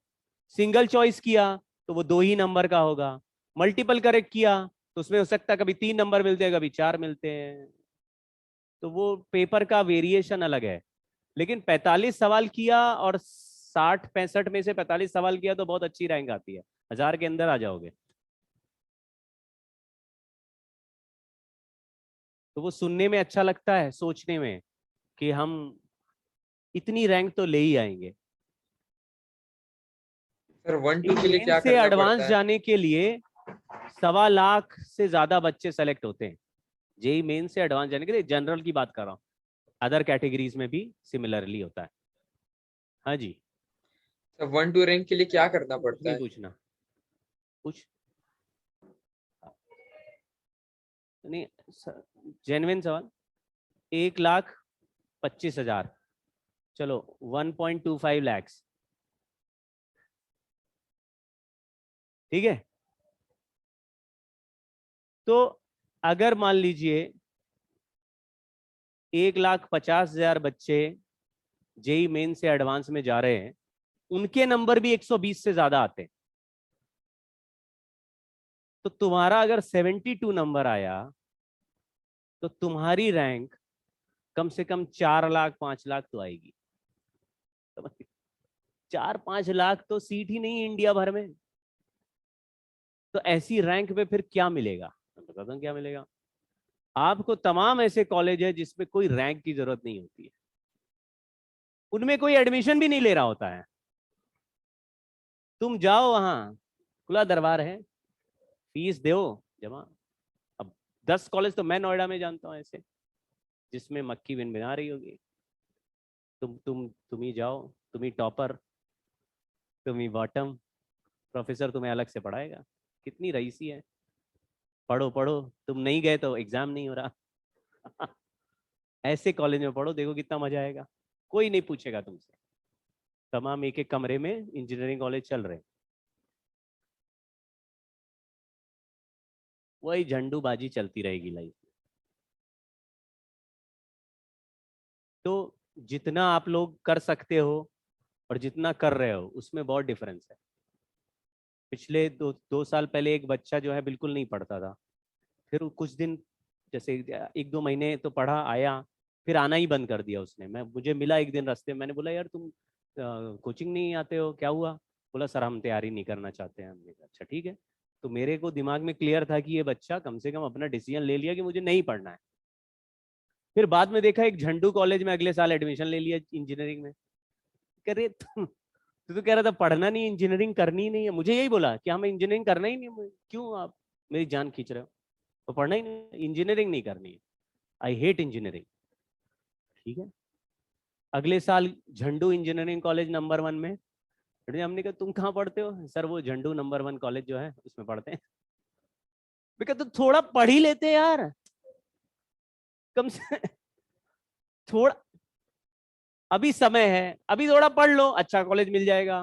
सिंगल चॉइस किया तो वो 2 ही नंबर का होगा, मल्टीपल करेक्ट किया तो उसमें हो सकता है कभी 3 नंबर मिलते हैं कभी 4 मिलते हैं। तो वो पेपर का वेरिएशन अलग है। लेकिन 45 सवाल किया और 60-65 में से 45 सवाल किया तो बहुत अच्छी रैंक आती है, 1000 के अंदर आ जाओगे। तो वो सुनने में अच्छा लगता है, सोचने में कि हम इतनी रैंक तो ले ही आएंगे। सर 1-2 के लिए मेन क्या से करना एडवांस पड़ता है? जाने के लिए 1.25 लाख से ज्यादा बच्चे सेलेक्ट होते हैं। जेई मेन से एडवांस जाने के लिए, जनरल की बात कर रहा हूँ, अदर कैटेगरीज में भी सिमिलरली होता है। हाँ जी, सर 1-2 रैंक के लिए क्या करना कुछ पड़ता नहीं है? पूछना, कुछ नहीं। जेन्युइन सवाल। 1,25,000, चलो 1.25 लैक्स, ठीक है। तो अगर मान लीजिए 1,50,000 बच्चे जेई मेन से एडवांस में जा रहे हैं, उनके नंबर भी 120 से ज्यादा आते हैं, तो तुम्हारा अगर 72 नंबर आया तो तुम्हारी रैंक कम से कम 4 लाख 5 लाख तो आएगी। 4-5 लाख तो सीट ही नहीं है इंडिया भर में। तो ऐसी रैंक पे फिर क्या मिलेगा? मैं बताता हूँ क्या मिलेगा आपको। तमाम ऐसे कॉलेज है जिसमें कोई रैंक की जरूरत नहीं होती है, उनमें कोई एडमिशन भी नहीं ले रहा होता है। तुम जाओ वहां, खुला दरबार है, फीस दो जमा। अब 10 कॉलेज तो मैं नोएडा में जानता हूँ ऐसे, जिसमें मक्खी बिन बना रही होगी। तुम ही जाओ, तुम ही टॉपर, तुम ही बॉटम, प्रोफेसर तुम्हें अलग से पढ़ाएगा। कितनी रईसी है, पढ़ो पढ़ो, तुम नहीं गए तो एग्जाम नहीं हो रहा। ऐसे कॉलेज में पढ़ो, देखो कितना मजा आएगा, कोई नहीं पूछेगा तुमसे। तमाम एक एक कमरे में इंजीनियरिंग कॉलेज चल रहे हैं, वही झंडूबाजी चलती रहेगी लाइफ में। तो जितना आप लोग कर सकते हो और जितना कर रहे हो उसमें बहुत डिफरेंस है। पिछले 2 साल पहले एक बच्चा जो है बिल्कुल नहीं पढ़ता था, फिर कुछ दिन, जैसे 1-2 महीने तो पढ़ा, आया, फिर आना ही बंद कर दिया उसने। मुझे मिला एक दिन रास्ते में, मैंने बोला यार तुम कोचिंग नहीं आते हो, क्या हुआ? बोला सर हम तैयारी नहीं करना चाहते हैं। हमने कहा अच्छा ठीक है। तो मेरे को दिमाग में क्लियर था कि ये बच्चा कम से कम अपना डिसीजन ले लिया कि मुझे नहीं पढ़ना है। फिर बाद में देखा एक झंडू कॉलेज में अगले साल एडमिशन ले लिया इंजीनियरिंग में। कह रहे तू तो कह रहा था पढ़ना नहीं, इंजीनियरिंग करनी ही नहीं है। मुझे यही बोला कि हमें इंजीनियरिंग करना ही नहीं है। क्यों आप मेरी जान खींच रहे हो? तो पढ़ना ही नहीं, इंजीनियरिंग नहीं करनी है, आई हेट इंजीनियरिंग। ठीक है, अगले साल झंडू इंजीनियरिंग कॉलेज नंबर 1 में। हमने कहा तुम कहाँ पढ़ते हो? सर वो झंडू नंबर 1 कॉलेज जो है उसमें पढ़ते हैं। तो थोड़ा पढ़ ही लेते यार, कम से थोड़ा, अभी समय है, अभी थोड़ा पढ़ लो, अच्छा कॉलेज मिल जाएगा।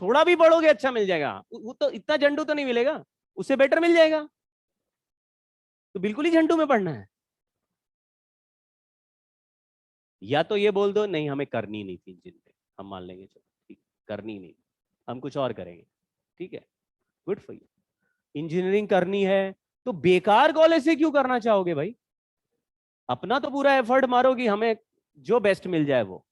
थोड़ा भी पढ़ोगे अच्छा मिल जाएगा, वो तो इतना झंडू तो नहीं मिलेगा, उससे बेटर मिल जाएगा। तो बिल्कुल ही झंडू में पढ़ना है, या तो ये बोल दो नहीं हमें करनी नहीं थी इंजीनियरिंग, हम मान लेंगे चलो ठीक, करनी नहीं, हम कुछ और करेंगे, ठीक है, गुड फॉर यू। इंजीनियरिंग करनी है तो बेकार कॉलेज से क्यों करना चाहोगे भाई? अपना तो पूरा एफर्ट मारो कि हमें जो बेस्ट मिल जाए वो।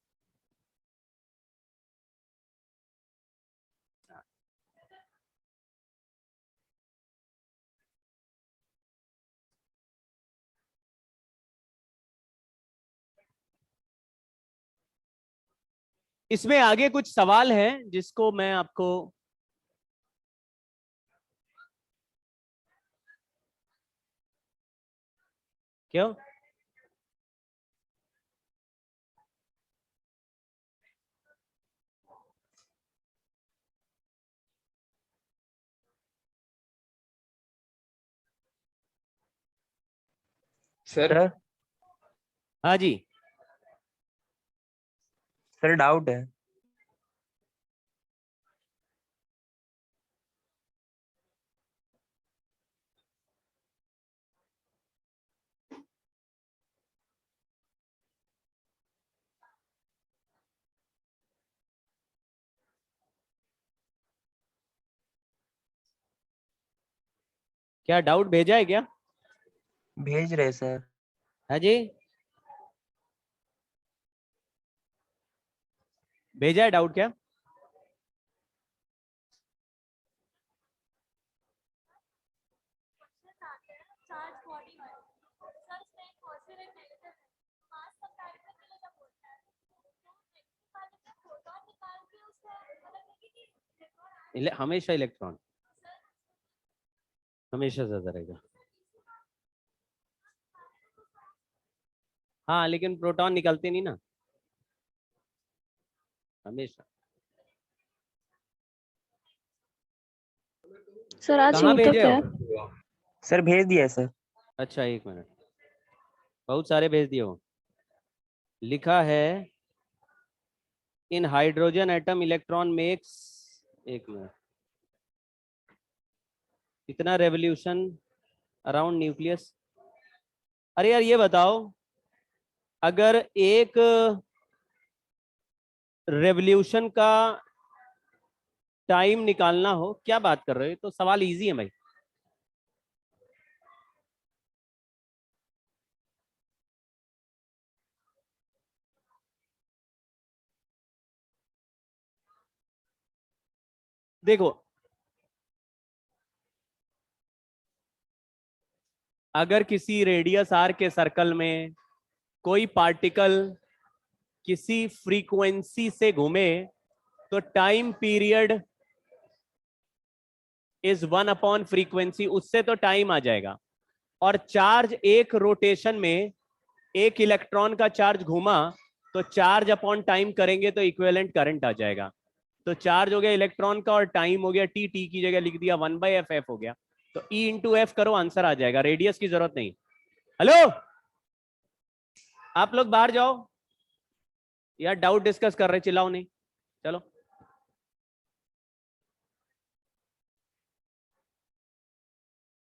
इसमें आगे कुछ सवाल हैं जिसको मैं आपको क्यों सर सर हाँ जी, सर डाउट है। क्या डाउट भेजा है क्या? भेज रहे सर। है जी, भेजा है डाउट क्या? हमेशा इलेक्ट्रॉन हमेशा ज्यादा रहेगा। हाँ लेकिन प्रोटॉन निकलते नहीं ना हमेशा। सर आज कहाँ मीटअप भेजे है? हो? सर भेज दिया सर। अच्छा एक मिनट, बहुत सारे भेज दिए हो। लिखा है इन हाइड्रोजन एटम इलेक्ट्रॉन मेक्स, एक मिनट, कितना रेवोल्यूशन अराउंड न्यूक्लियस। अरे यार ये बताओ, अगर एक रेवोल्यूशन का टाइम निकालना हो, क्या बात कर रहे हो, तो सवाल इजी है भाई। देखो अगर किसी रेडियस आर के सर्कल में कोई पार्टिकल किसी फ्रीक्वेंसी से घूमे तो time period is 1 upon frequency, उससे तो टाइम आ जाएगा। और चार्ज एक रोटेशन में एक इलेक्ट्रॉन का चार्ज घूमा तो चार्ज अपॉन टाइम करेंगे तो इक्विवेलेंट करंट आ जाएगा। तो चार्ज हो गया इलेक्ट्रॉन का और टाइम हो गया टी, टी की जगह लिख दिया 1/f हो गया। तो E इंटू एफ करो, आंसर आ जाएगा, रेडियस की जरूरत नहीं। हेलो आप लोग बाहर जाओ यार, डाउट डिस्कस कर रहे, चिल्लाओ नहीं, चलो।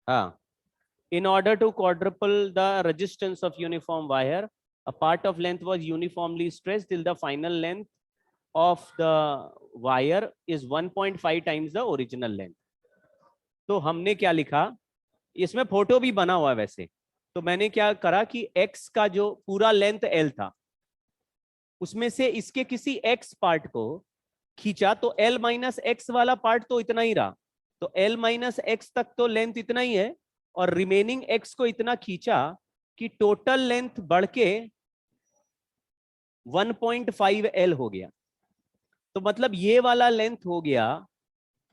हाँ, in order to quadruple the resistance of uniform wire, a part of length was uniformly stretched till the final length of the wire is 1.5 times the original length. तो हमने क्या लिखा, इसमें फोटो भी बना हुआ है वैसे, तो मैंने क्या करा कि x का जो पूरा लेंथ l था उसमें से इसके किसी x पार्ट को खींचा तो l माइनस एक्स वाला पार्ट तो इतना ही रहा, तो l माइनस एक्स तक तो लेंथ इतना ही है, और रिमेनिंग x को इतना खींचा कि टोटल लेंथ बढ़ के 1.5 l हो गया। तो मतलब ये वाला लेंथ हो गया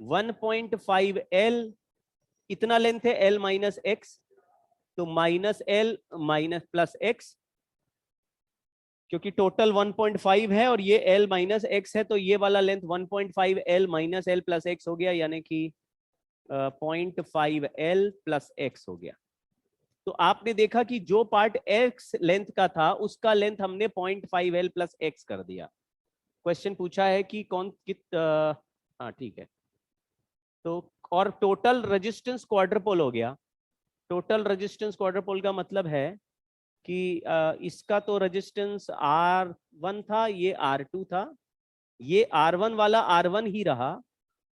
1.5 l, इतना लेंथ है l माइनस एक्स, तो minus l minus plus x, क्योंकि टोटल 1.5 है और ये l माइनस एक्स है, तो ये वाला length 1.5 l minus l plus x हो गया, यानी कि 0.5 l प्लस एक्स हो गया। तो आपने देखा कि जो पार्ट x लेंथ का था उसका लेंथ हमने 0.5 l प्लस एक्स कर दिया। क्वेश्चन पूछा है कि कौन हाँ ठीक है, तो और टोटल रेजिस्टेंस क्वाड्रपोल हो गया। टोटल रेजिस्टेंस क्वाड्रपोल का मतलब है कि इसका तो रेजिस्टेंस R1 था, ये R2 था, ये R1 वाला R1 ही रहा,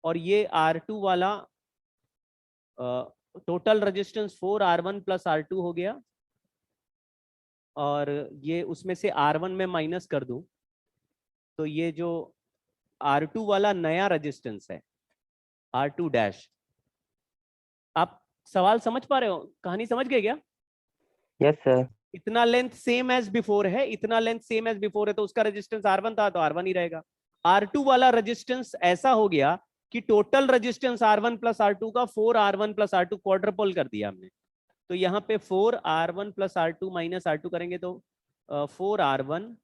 और ये R2 वाला total resistance 4R1 plus R2 हो गया, और ये उसमें से R1 में माइनस कर दूं तो ये जो R2 वाला नया रेजिस्टेंस है R2 डैश। आप सवाल समझ पा रहे हो, कहानी समझ गए क्या? Yes sir. इतना लेंथ सेम एज बिफोर है, इतना लेंथ सेम एज बिफोर है, तो उसका रेजिस्टेंस R1 था तो R1 ही रहेगा। R2 वाला रेजिस्टेंस ऐसा हो गया कि total resistance R1 plus R2 का 4R1 प्लस R2 क्वाड्रपल कर दिया हमने, तो यहाँ पे 4R1 plus R2 minus R2 करेंगे तो 4R1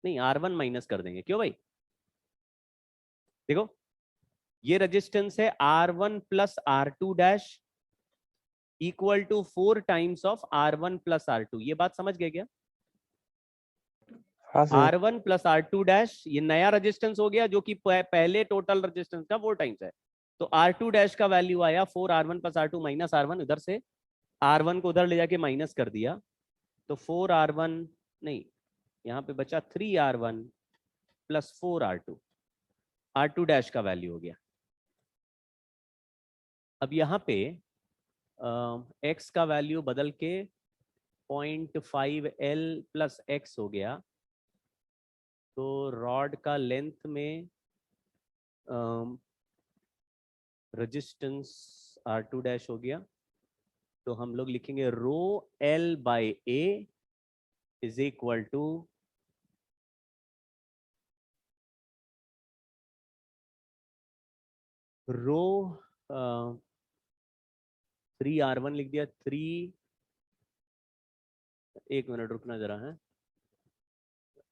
नहीं R1 माइनस कर देंगे, क्यों भाई? देखो ये रेजिस्टेंस है R1 plus R2 dash equal to 4 times of R1 plus R2, ये बात समझ गए क्या? हाँ sir. R1 plus R2 dash ये नया रेजिस्टेंस हो गया जो कि पहले टोटल रेजिस्टेंस का 4 टाइम्स है, तो R2 डैश का वैल्यू आया 4R1 plus R2 minus R1, इधर से R1 को उधर ले जाके माइनस कर दिया, तो 4R1 नहीं, यहाँ पे बचा 3R1 plus 4R2, R2 dash का वैल्यू हो गया। अब यहाँ पे x का वैल्यू बदल के 0.5L प्लस x हो गया, तो रॉड का लेंथ में रेजिस्टेंस R2 डैश हो गया। तो हम लोग लिखेंगे rho L by A is equal to rho 3R1 लिख दिया, 3, एक मिनट रुकना जरा है,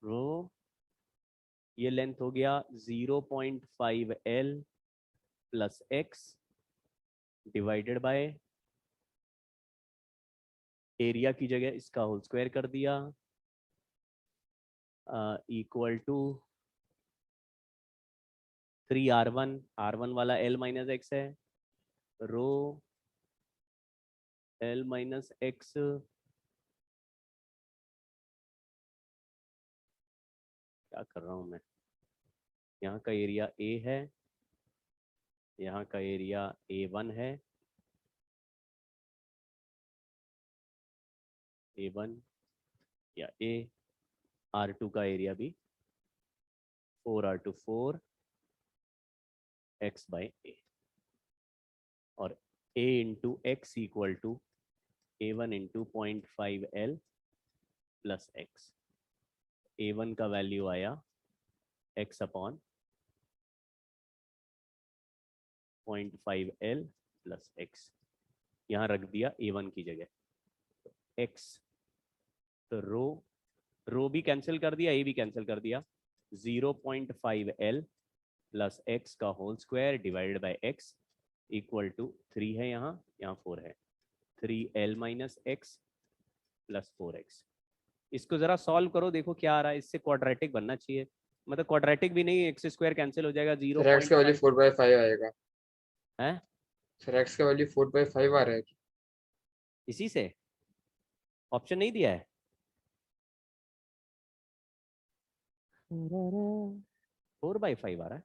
रो ये लेंथ हो गया 0.5L plus x divided by area की जगह इसका होल स्क्वायर कर दिया, इक्वल टू 3R1, R1 वाला L माइनस एक्स है, रो L माइनस एक्स क्या कर रहा हूं मैं, यहाँ का एरिया A है, यहाँ का एरिया A1 है, A1 या A, R2 का एरिया भी 4R2 4 x बाई A, और A into x equal to A1 into 0.5L plus x. A1 का वैल्यू आया x upon 0.5L plus x, यहाँ रख दिया A1 की जगह, तो x, तो रो भी कैंसिल कर दिया, A भी कैंसिल कर दिया, 0.5L प्लस एक्स का whole square divided by x equal to 3 है, यहाँ 4 है, 3L minus x plus 4x। इसको जरा सॉल्व करो, देखो क्या आ रहा है, इससे क्वाड्रेटिक बनना चाहिए, मतलब क्वाड्रेटिक भी नहीं, एक्स स्क्वायर कैंसिल हो जाएगा, सर x का वैल्यू 4/5 आएगा। है सर x का वैल्यू 4/5 आ रहा है। इसी से ऑप्शन नहीं दिया है, 4/5 आ रहा है।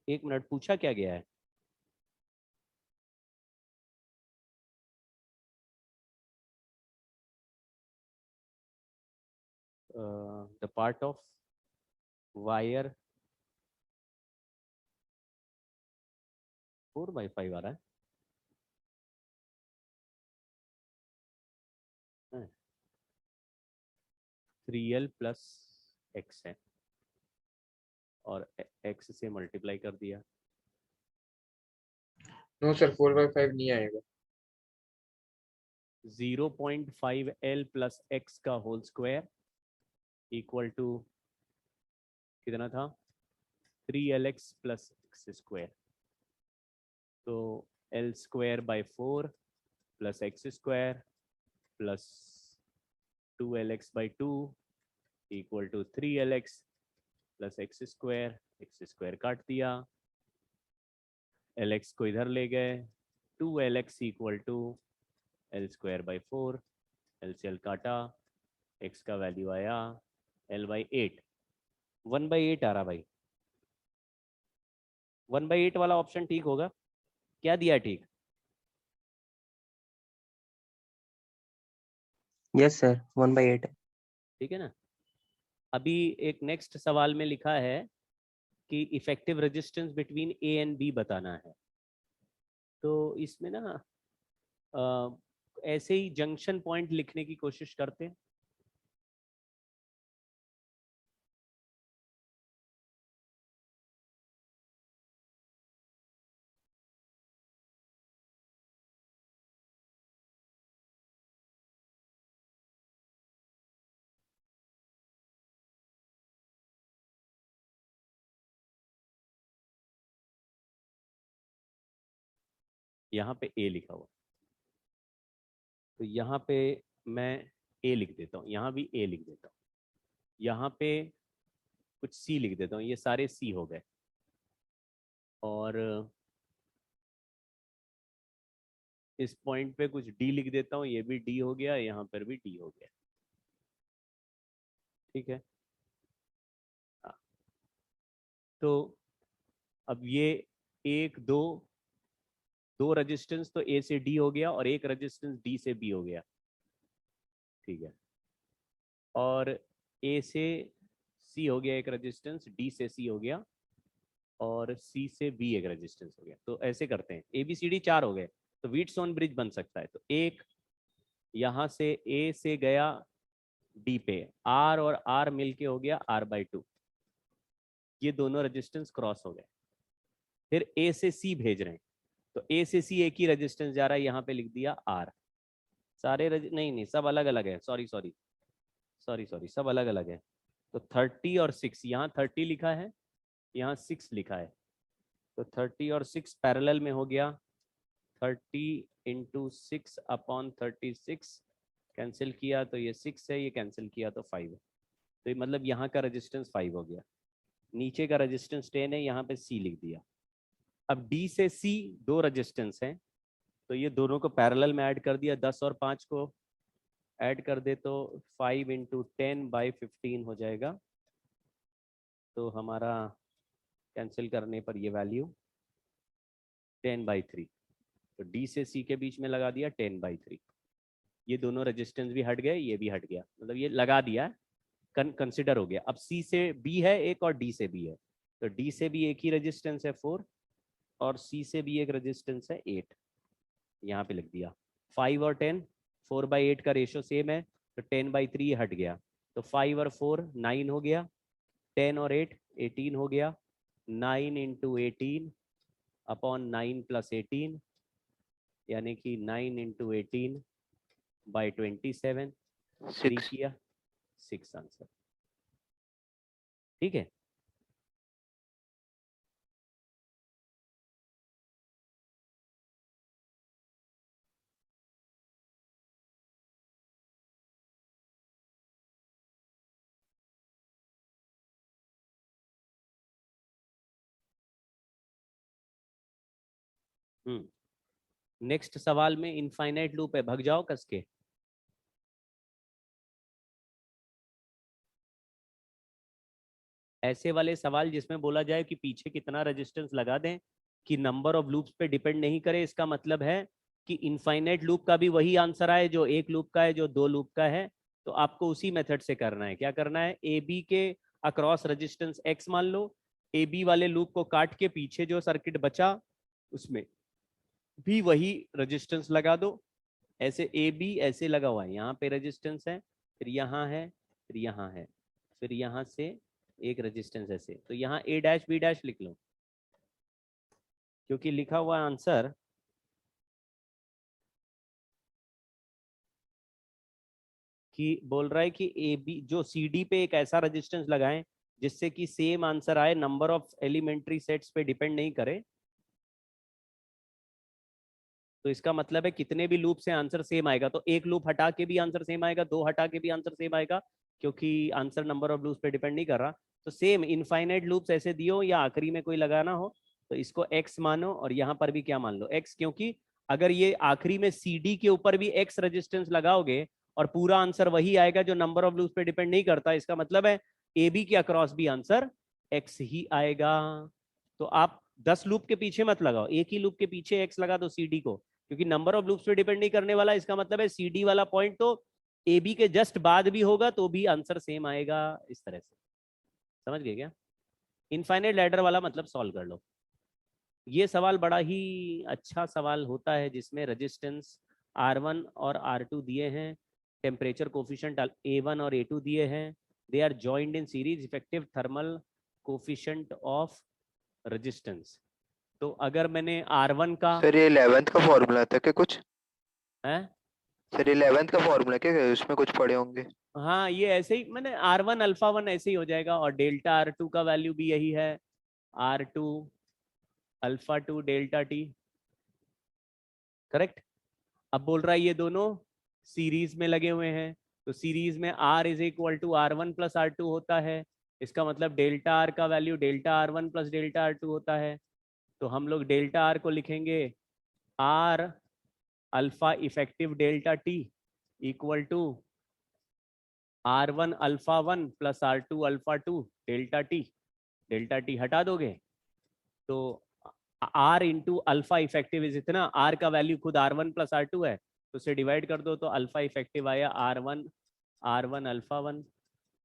एक मिनट, पूछा क्या गया है, द पार्ट ऑफ वायर 4/5 आ रहा है, 3L प्लस एक्स है और x से मल्टीप्लाई कर दिया, नो सर 4/5 नहीं आएगा। 0.5L प्लस एक्स का होल स्क्वायर इक्वल टू कितना था, 3LX प्लस एक्स स्क्वायर, तो L square by 4 plus x square plus 2LX by 2 equal to 3LX plus x square काट दिया, LX को इधर ले गए, 2LX equal to L square by 4, L से L काटा, x का वैल्यू आया L बाई 8, 1/8 आ रहा भाई, 1/8 वाला ऑप्शन ठीक होगा, क्या दिया ठीक, यस सर 1/8 है। ठीक है ना। अभी एक नेक्स्ट सवाल में लिखा है कि effective resistance between A and B बताना है, तो इसमें ना ऐसे ही जंक्शन पॉइंट लिखने की कोशिश करते हैं, यहाँ पे A लिखा हुआ, तो यहाँ पे मैं A लिख देता हूँ, यहाँ भी A लिख देता हूँ, यहाँ पे कुछ C लिख देता हूँ, ये सारे C हो गए, और इस पॉइंट पे कुछ D लिख देता हूँ, ये भी D हो गया, यहाँ पर भी D हो गया, ठीक है। तो अब ये एक दो रेजिस्टेंस तो ए से डी हो गया और एक रेजिस्टेंस डी से बी हो गया, ठीक है, और ए से सी हो गया एक रेजिस्टेंस, डी से सी हो गया और सी से बी एक रेजिस्टेंस हो गया। तो ऐसे करते हैं, ए बी सी डी 4 हो गए, तो व्हीटस्टोन ब्रिज बन सकता है। तो एक यहाँ से ए से गया डी पे, आर और आर मिलके हो गया R/2, ये दोनों रेजिस्टेंस क्रॉस हो गए। फिर ए से सी भेज रहे हैं, तो ए से सी एक ही रेजिस्टेंस जा रहा है, यहाँ पे लिख दिया आर। सारे नहीं सब अलग अलग है, सॉरी सब अलग अलग है। तो 30 और 6, यहाँ 30 लिखा है, यहाँ 6 लिखा है, तो 30 और 6 पैरेलल में हो गया। 30 × 6/36 कैंसिल किया तो ये 6 है, ये कैंसिल किया तो 5 है। तो मतलब यहाँ का रेजिस्टेंस 5 हो गया, नीचे का रेजिस्टेंस 10 है, यहाँ पे सी लिख दिया। अब डी से सी 2 रेजिस्टेंस हैं, तो ये दोनों को पैरेलल में ऐड कर दिया, 10 और 5 को ऐड कर दे तो 5 × 10/15 हो जाएगा। तो हमारा कैंसिल करने पर ये वैल्यू 10/3, तो डी से सी के बीच में लगा दिया 10/3। ये दोनों रेजिस्टेंस भी हट गए, ये भी हट गया, मतलब ये लगा दिया, कंसिडर हो गया। अब सी से बी है एक और डी से बी है, तो डी से भी एक ही रेजिस्टेंस है 4 और सी से भी एक रेजिस्टेंस है 8, यहाँ पे लिख दिया। 5 और 10 4/8 का रेशो सेम है, तो 10/3 हट गया, तो 5 और 4 9 हो गया, 10 और 8 18 हो गया। 9 × 18/9 + 18 यानी कि 9 × 18/27, 3 6 किया 6 आंसर, ठीक है। नेक्स्ट सवाल में इनफाइनाइट लूप है, भग जाओ कस के। ऐसे वाले सवाल जिसमें बोला जाए कि पीछे कितना रेजिस्टेंस लगा दें कि नंबर ऑफ लूप्स पे डिपेंड नहीं करे, इसका मतलब है कि इनफाइनाइट लूप का भी वही आंसर आए जो एक लूप का है, जो 2 लूप का है। तो आपको उसी मेथड से करना है। क्या करना है, ए बी के अक्रॉस रेजिस्टेंस एक्स मान लो, ए बी वाले लूप को काट के पीछे जो सर्किट बचा उसमें भी वही रेजिस्टेंस लगा दो। ऐसे ए बी ऐसे लगा हुआ है, यहाँ पे रेजिस्टेंस है, फिर यहाँ है, फिर यहाँ है, फिर यहाँ से एक रेजिस्टेंस ऐसे, तो यहाँ A', B' लिख लो, क्योंकि लिखा हुआ आंसर कि बोल रहा है कि ए बी जो सी डी पे एक ऐसा रेजिस्टेंस लगाएं जिससे कि सेम आंसर आए, नंबर ऑफ एलिमेंट्री सेट्स पे डिपेंड नहीं करे। तो इसका मतलब है कितने भी लूप से आंसर सेम आएगा, तो एक लूप हटा के भी आंसर सेम आएगा, 2 हटा के भी आंसर सेम आएगा, क्योंकि आंसर नंबर ऑफ लूप्स पे डिपेंड नहीं कर रहा। तो सेम इनफाइनाइट लूप्स ऐसे दियो या आखिरी में कोई लगाना हो तो इसको x मानो और यहाँ पर भी क्या मान लो x, क्योंकि अगर ये आखिरी में सी डी के ऊपर भी x रेजिस्टेंस लगाओगे और पूरा आंसर वही आएगा जो नंबर ऑफ लूप्स पे डिपेंड नहीं करता, इसका मतलब है ए बी के अक्रॉस भी आंसर x ही आएगा। तो आप 10 लूप के पीछे मत लगाओ, एक ही लूप के पीछे x लगा दो सी डी को, क्योंकि नंबर ऑफ लूप्स पे डिपेंड नहीं करने वाला। इसका मतलब है सी डी वाला पॉइंट तो ए बी के जस्ट बाद भी होगा तो भी आंसर सेम आएगा। इस तरह से समझ गए क्या? इनफाइनाइट लैडर वाला मतलब सॉल्व कर लो। ये सवाल बड़ा ही अच्छा सवाल होता है जिसमें रेजिस्टेंस R1 और R2 दिए हैं, टेम्परेचर कोफिशिएंट A1 और A2 दिए हैं, they are joined in series, effective thermal coefficient of resistance. तो अगर मैंने R1 का सर ये 11th का फॉर्मूला था क्या कुछ? है, सर ये 11th का फॉर्मूला क्या, उसमें कुछ पढ़े होंगे? हाँ ये ऐसे ही मैंने R1 अल्फा 1 ऐसे ही हो जाएगा, और डेल्टा R2 का वैल्यू भी यही है, R2 alpha 2 delta T, correct. अब बोल रहा है ये दोनों सीरीज में लगे हुए हैं, तो सीरीज में R = R1 + R2 होता है, इसका मतलब डेल्टा R का value delta R1 + delta R2 होता है। तो हम लोग डेल्टा R को लिखेंगे R alpha effective delta T = R1 alpha 1 + R2 alpha 2 delta T। Delta T हटा दोगे तो R into alpha effective is इतना, आर का वैल्यू खुद R1 प्लस R2 है, तो उसे डिवाइड कर दो तो अल्फा इफेक्टिव आया R1 alpha 1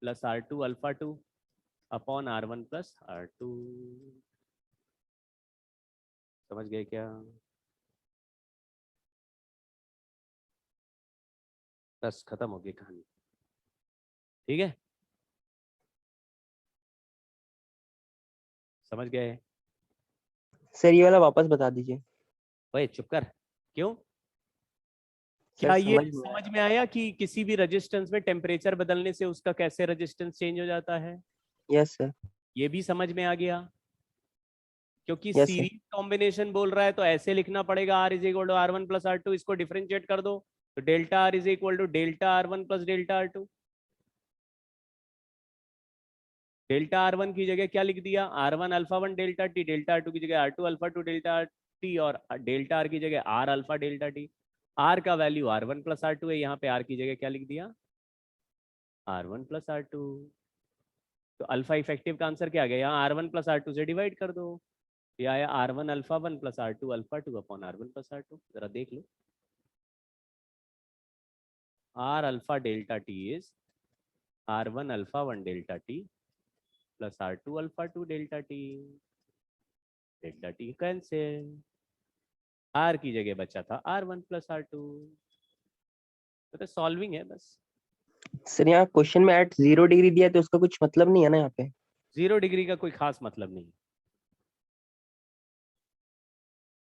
plus R2 alpha 2 upon R1 plus R2। समझ गए क्या? बस खत्म हो गई कहानी। ठीक है, समझ गए? सर ये वाला वापस बता दीजिए। ओए चुप कर, क्यों? सर क्या ये समझ में समझ में आया कि किसी भी रेजिस्टेंस में टेम्परेचर बदलने से उसका कैसे रेजिस्टेंस चेंज हो जाता है? Yes sir. ये भी समझ में आ गया? क्योंकि Yes, sir. सीरीज कॉम्बिनेशन बोल रहा है तो ऐसे लिखना पड़ेगा R is equal to R1 plus R2, इसको डिफरेंशिएट कर दो तो delta R is equal to delta R1 plus delta R2। Delta R1 की जगह क्या लिख दिया? R1 alpha 1 delta T, delta R2 की जगह R2 अल्फा 2 डेल्टा टी, और डेल्टा R की जगह R alpha delta T. R का वैल्यू R1 प्लस R2 है, यहाँ पे R की जगह क्या लिख दिया? R1 plus R2। तो अल्फा इफेक्टिव का आंसर क्या आ गया? यहाँ R1 प्लस R2 से डिवाइड कर दो, ये आया R1 alpha 1 plus R2 alpha 2 upon R1 plus R2। जरा देख लो, R alpha delta T is R1 alpha 1 delta T plus R2 alpha 2 delta T. Delta T cancel, R की जगह बचा था R1 प्लस R2। तो सॉल्विंग है बस। Sir यहाँ क्वेश्चन में एट 0 डिग्री दिया है तो उसका कुछ मतलब नहीं है ना यहाँ पे। 0 डिग्री का कोई खास मतलब नहीं।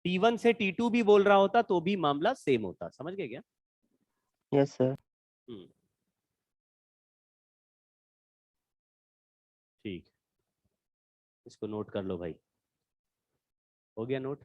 T1 से T2 भी बोल रहा होता तो भी मामला सेम होता। समझ गए क्या? Yes sir. ठीक, इसको नोट कर लो भाई। हो गया नोट?